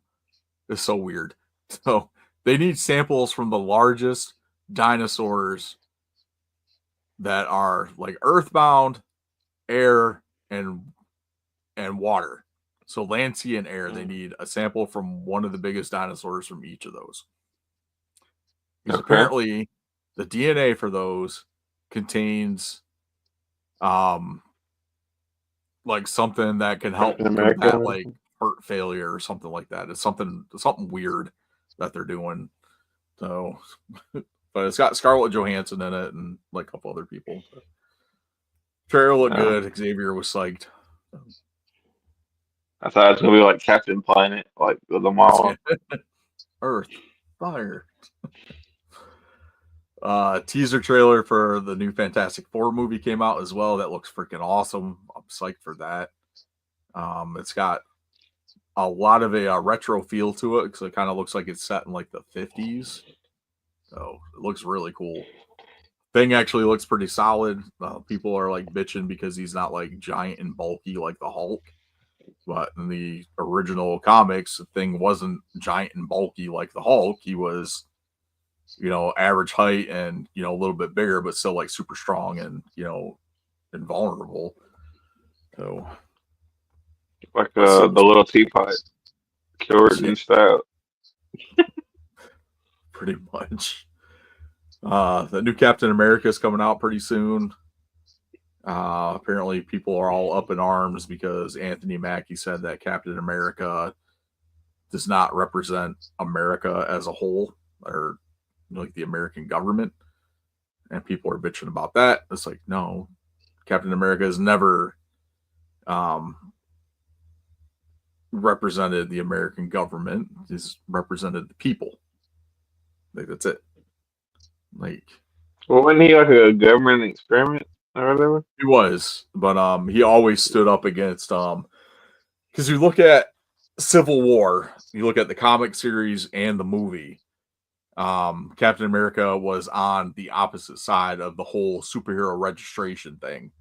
It's so weird. So they need samples from the largest dinosaurs that are like earthbound, air, and water. So land, sea, and air. They need a sample from one of the biggest dinosaurs from each of those. Because Okay. apparently the DNA for those contains like something that can help Captain America. combat like heart failure or something like that. It's something weird that they're doing. So but it's got Scarlett Johansson in it and like a couple other people. Trailer looked good. Xavier was psyched. I thought it was gonna be like Captain Planet, like with them all. Earth, fire. Teaser trailer for the new Fantastic Four movie came out as well. That looks freaking awesome. I'm psyched for that. It's got a lot of a retro feel to it because it kind of looks like it's set in like the 50s. So it looks really cool. Thing actually looks pretty solid. People are like bitching because he's not like giant and bulky like the Hulk. But in the original comics, the Thing wasn't giant and bulky like the Hulk. He was, average height and, a little bit bigger, but still like super strong and, invulnerable. So, Like the little teapot, Jordan style. Pretty much. The new Captain America is coming out pretty soon. Apparently, people are all up in arms because Anthony Mackie said that Captain America does not represent America as a whole, or like the American government. And people are bitching about that. It's like, no, Captain America has never represented the American government. He's represented the people. Like, that's it. Like, Well, wasn't he like a government experiment or whatever? he was, but he always stood up against because you look at Civil War, you look at the comic series and the movie. Captain America was on the opposite side of the whole superhero registration thing.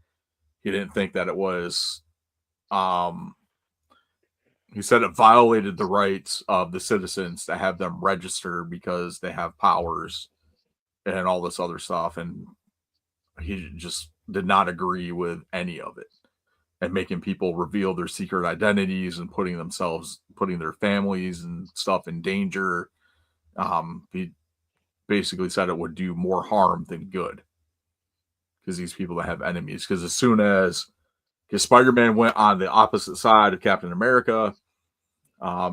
He didn't think that it was he said it violated the rights of the citizens to have them register because they have powers and all this other stuff, and he just did not agree with any of it, and making people reveal their secret identities and putting their families and stuff in danger. He basically said it would do more harm than good because these people that have enemies. Because as soon as Spider-Man went on the opposite side of Captain America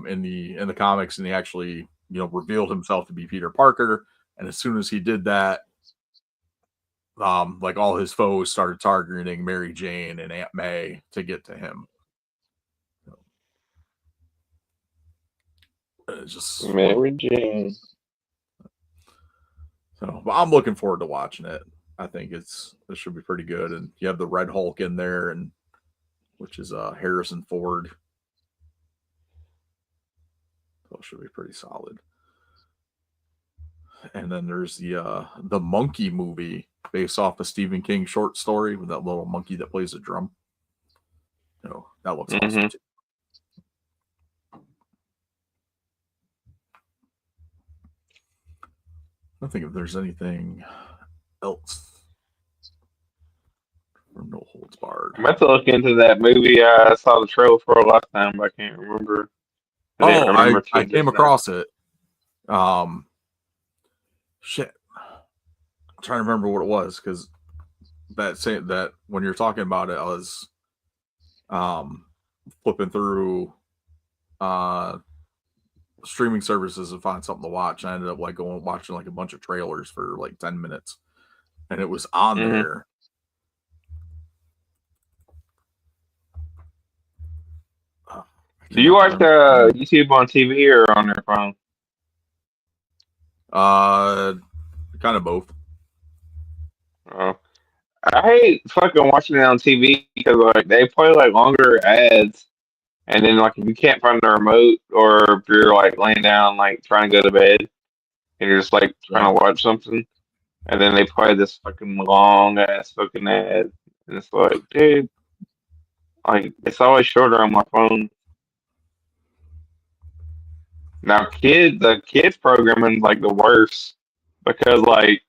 in the comics, and he actually revealed himself to be Peter Parker, and as soon as he did that, like all his foes started targeting Mary Jane and Aunt May to get to him. It's just Mary Jane. So, but I'm looking forward to watching it. I think it should be pretty good. And you have the Red Hulk in there, and which is Harrison Ford. So it should be pretty solid. And then there's the Monkey movie based off a Stephen King short story with that little monkey that plays a drum. That looks awesome too. I don't think if there's anything else from No Holds Barred. I'm about to look into that movie. I saw the trailer for it last time, but I can't remember. I came across it. Shit. I'm trying to remember what it was because that when you're talking about it, I was flipping through streaming services to find something to watch. I ended up like going watching like a bunch of trailers for like 10 minutes, and it was on there. Do you watch YouTube on TV or on your phone? Kind of both. Oh. I hate fucking watching it on TV because like they play like longer ads, and then like if you can't find the remote or if you're like laying down like trying to go to bed and you're just like trying to watch something, and then they play this fucking long ass fucking ad, and it's like, dude, like it's always shorter on my phone. Now, the kids programming like the worst because like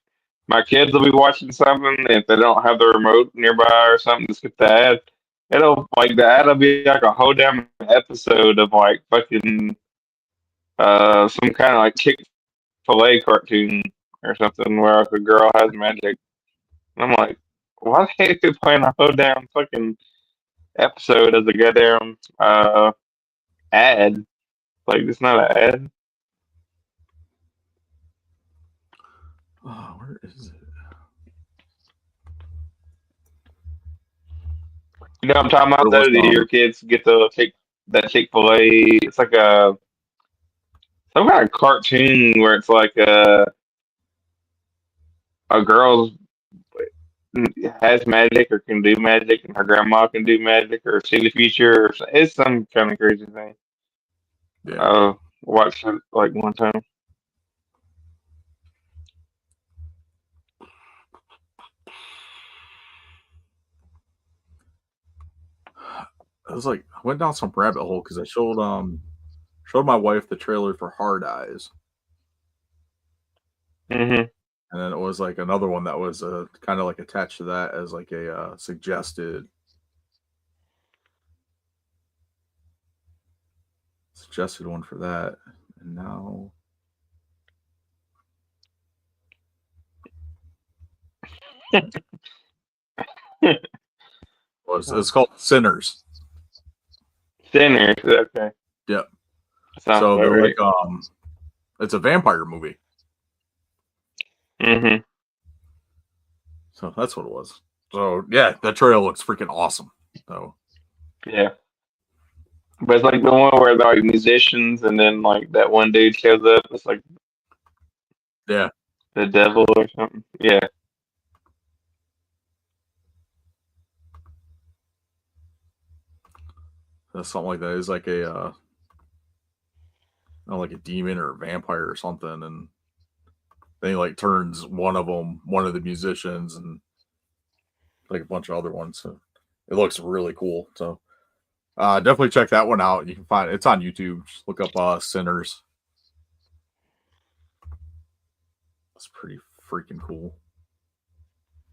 my kids will be watching something and if they don't have the remote nearby or something to skip the ad. The ad will be like a whole damn episode of like fucking some kind of like Chick-fil-A cartoon or something where like a girl has magic. And I'm like, why the heck are they playing a whole damn fucking episode as a goddamn ad? Like it's not an ad. Oh, where is it? You know what I'm talking about though? Do your kids get to take that Chick-fil-A? It's like some kind of cartoon where it's like a girl has magic or can do magic, and her grandma can do magic or see the future. It's some kind of crazy thing. Yeah. Watched it like one time. I was like, I went down some rabbit hole because I showed my wife the trailer for Hard Eyes. Mm-hmm. And then it was like another one that was kind of like attached to that as like a suggested one for that. And now it's called Sinners. Sinners, okay. Yep. So they're like it's a vampire movie. Mm-hmm. So that's what it was. So yeah, that trailer looks freaking awesome. So yeah. But it's like the one where they're like musicians and then like that one dude shows up. It's like yeah, the devil or something. Yeah. that's something like that. It's like a like a demon or a vampire or something, and then he like turns one of the musicians, and like a bunch of other ones. So it looks really cool. So definitely check that one out. You can find it's on YouTube. Just look up Sinners. That's pretty freaking cool.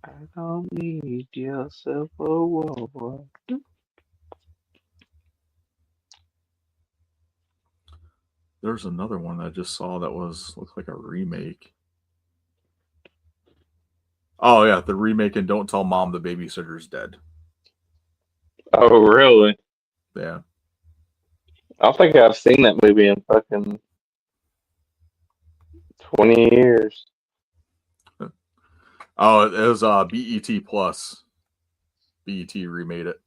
I don't need yourself a war. There's another one I just saw that looks like a remake. Oh yeah, the remake and Don't Tell Mom the Babysitter's Dead. Oh really? Yeah. I don't think I've seen that movie in fucking 20 years. Oh, it was BET Plus. BET remade it.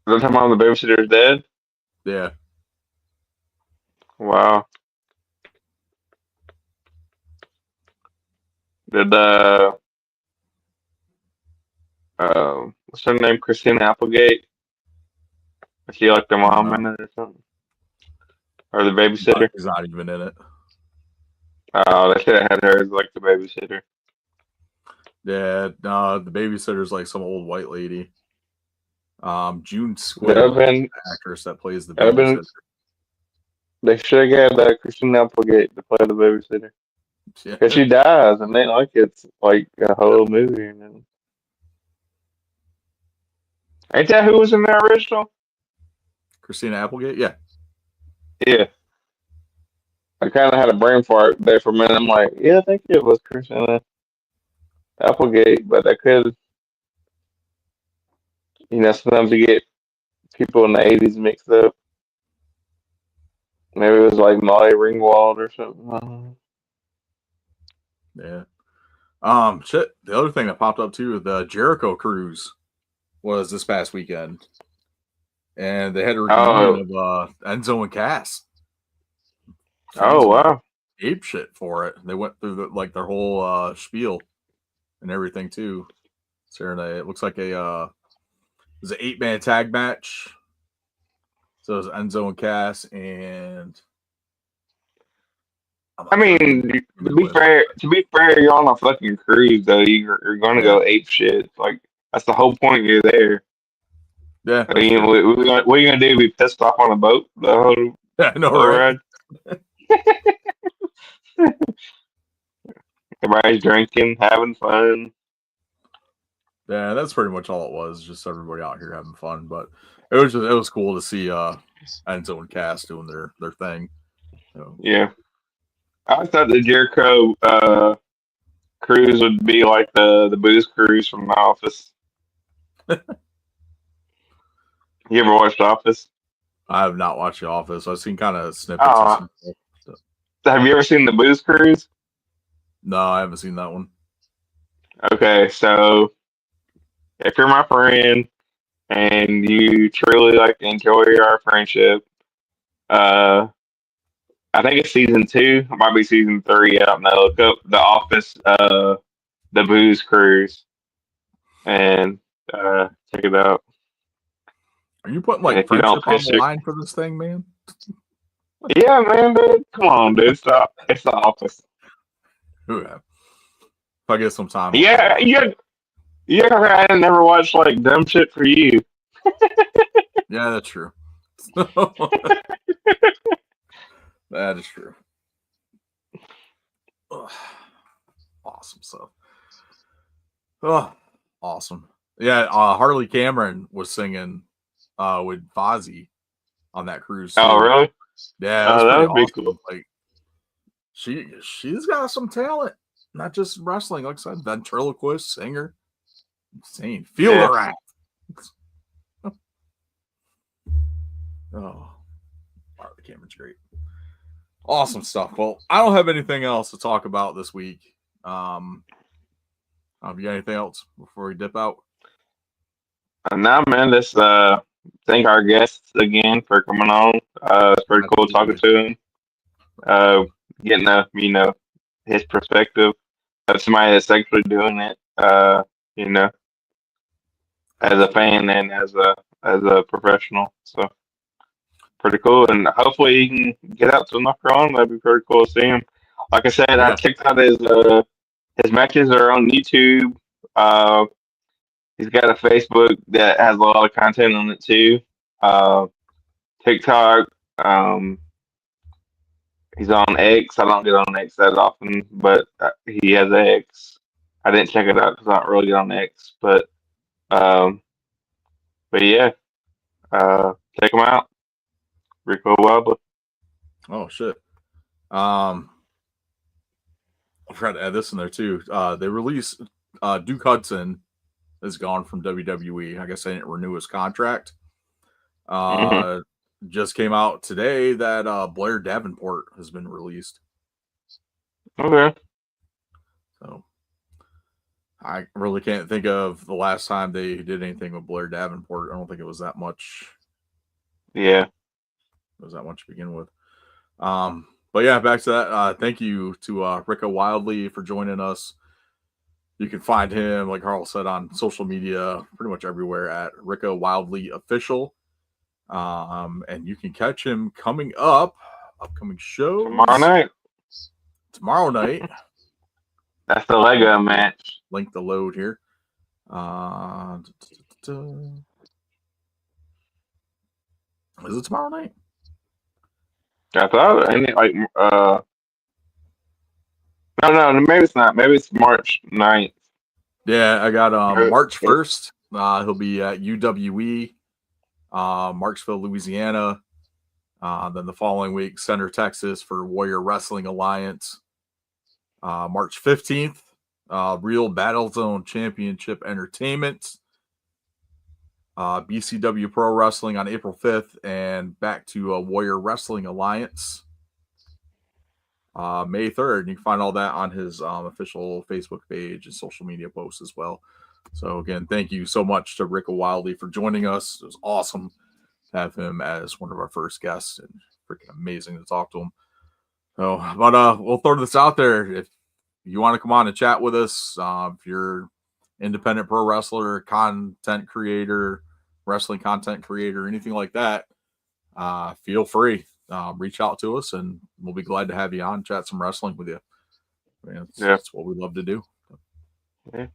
Don't Tell Mom the Babysitter's Dead? Yeah. Wow. Did what's her name? Christina Applegate? Was she like the mom in it or something? or the babysitter. He's not even in it. Oh, they should have had her as like the babysitter. Yeah, the babysitter's like some old white lady. June That Squibb, have been. the actress that plays the That have been. babysitter. They should have had Christina Applegate to play the babysitter. Yeah. Because she dies, and then like it's like a whole movie. And then... Ain't that who was in the original? Christina Applegate, yeah. Yeah. I kind of had a brain fart there for a minute. I'm like, yeah, I think it was Christina Applegate, but I could, sometimes you get people in the 80s mixed up. Maybe it was like Molly Ringwald or something. Yeah. Shit. The other thing that popped up too, the Jericho cruise was this past weekend, and they had a reunion of Enzo and Cass. Oh wow! Ape shit for it. They went through their whole spiel and everything too. So it looks like it was an 8-man tag match. So it was Enzo and Cass, and I mean, to be fair, you're on a fucking cruise though. You're going to go ape shit. Like that's the whole point. You're there. Yeah. I mean, what are you gonna do? Be pissed off on a boat the whole right? Everybody's drinking, having fun. Yeah, that's pretty much all it was. Just everybody out here having fun. But it was cool to see Enzo and Cass doing their thing. So. Yeah. I thought the Jericho cruise would be like the booze cruise from The Office. You ever watched The Office? I have not watched The Office. I've seen kind of snippets. Have you ever seen the booze cruise? No, I haven't seen that one. Okay, so if you're my friend and you truly enjoy our friendship, I think it's season 2. It might be season 3. I don't know. Look up The Office, the booze cruise, and check it out. Are you putting If you friendship don't on the line for this thing, man? Yeah, man, dude. Come on, dude. Stop. It's The Office. Okay. If I get some time. Yeah, I never watched dumb shit for you. Yeah, that's true. That is true. Ugh. Awesome stuff. Oh, awesome. Yeah, Harley Cameron was singing with Fozzy on that cruise. Oh, really? Yeah, that would be awesome. cool. Like she's got some talent, not just wrestling. Like I said, ventriloquist, singer, insane. Feel her act. Oh, Harley Cameron's great. Awesome stuff. Well, I don't have anything else to talk about this week. You got anything else before we dip out? Nah, man. Let's thank our guests again for coming on. It's pretty cool talking to him. Getting his perspective of somebody that's actually doing it. As a fan and as a professional. So pretty cool, and hopefully he can get out to North Carolina. That'd be pretty cool to see him. Like I said, I checked out his matches are on YouTube. He's got a Facebook that has a lot of content on it too. TikTok. He's on X. I don't get on X that often, but he has X. I didn't check it out because I don't really get on X, but yeah, check him out. Rika Wildlee. Oh shit. I forgot to add this in there too. They released Duke Hudson is gone from WWE. I guess they didn't renew his contract. Just came out today that Blair Davenport has been released. Okay. So I really can't think of the last time they did anything with Blair Davenport. I don't think it was that much. Yeah. It was that much to begin with. But yeah, back to that. Thank you to Rika Wildlee for joining us. You can find him, like Carl said, on social media, pretty much everywhere at Rika Wildlee Official. And you can catch him coming up upcoming shows. Tomorrow night. That's the Lego match. Link the load here. Is it tomorrow night? I thought no, maybe it's not. Maybe it's March 9th. Yeah, I got March 1st. He'll be at UWE, Marksville, Louisiana. Then the following week, Center, Texas for Warrior Wrestling Alliance. March 15th, Real Battlezone Championship Entertainment. BCW Pro Wrestling on April 5th, and back to Warrior Wrestling Alliance. May 3rd. You can find all that on his official Facebook page and social media posts as well. So again, thank you so much to Rika Wildlee for joining us. It was awesome to have him as one of our first guests, and freaking amazing to talk to him. So, but we'll throw this out there. If you want to come on and chat with us, if you're independent pro wrestler, content creator, wrestling content creator, anything like that, feel free. Reach out to us, and we'll be glad to have you on, chat some wrestling with you. I mean, that's what we love to do. Yeah.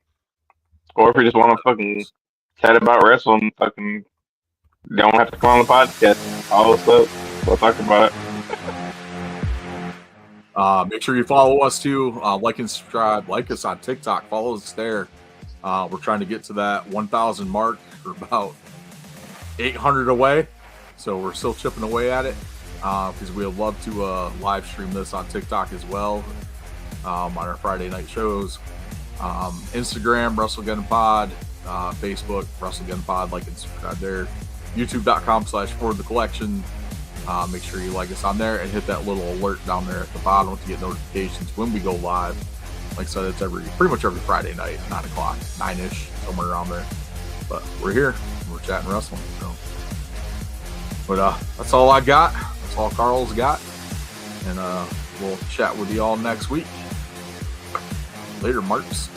Or if you just want to fucking chat about wrestling, fucking don't have to come on the podcast. All this stuff, we'll talk about it. Make sure you follow us too. Like and subscribe. Like us on TikTok. Follow us there. We're trying to get to that 1,000 mark. We're about 800 away, so we're still chipping away at it. Because we would love to live stream this on TikTok as well, on our Friday night shows. Instagram, WrestleGeddon Pod, Facebook, WrestleGeddon Pod. Like and subscribe there. YouTube.com/ForwardTheCollection. Make sure you like us on there and hit that little alert down there at the bottom to get notifications when we go live. Like I said, it's pretty much every Friday night, 9 o'clock, 9-ish, somewhere around there. But we're here. We're chatting wrestling. So, but that's all I got. That's all Carl's got. And we'll chat with you all next week. Later, Marks.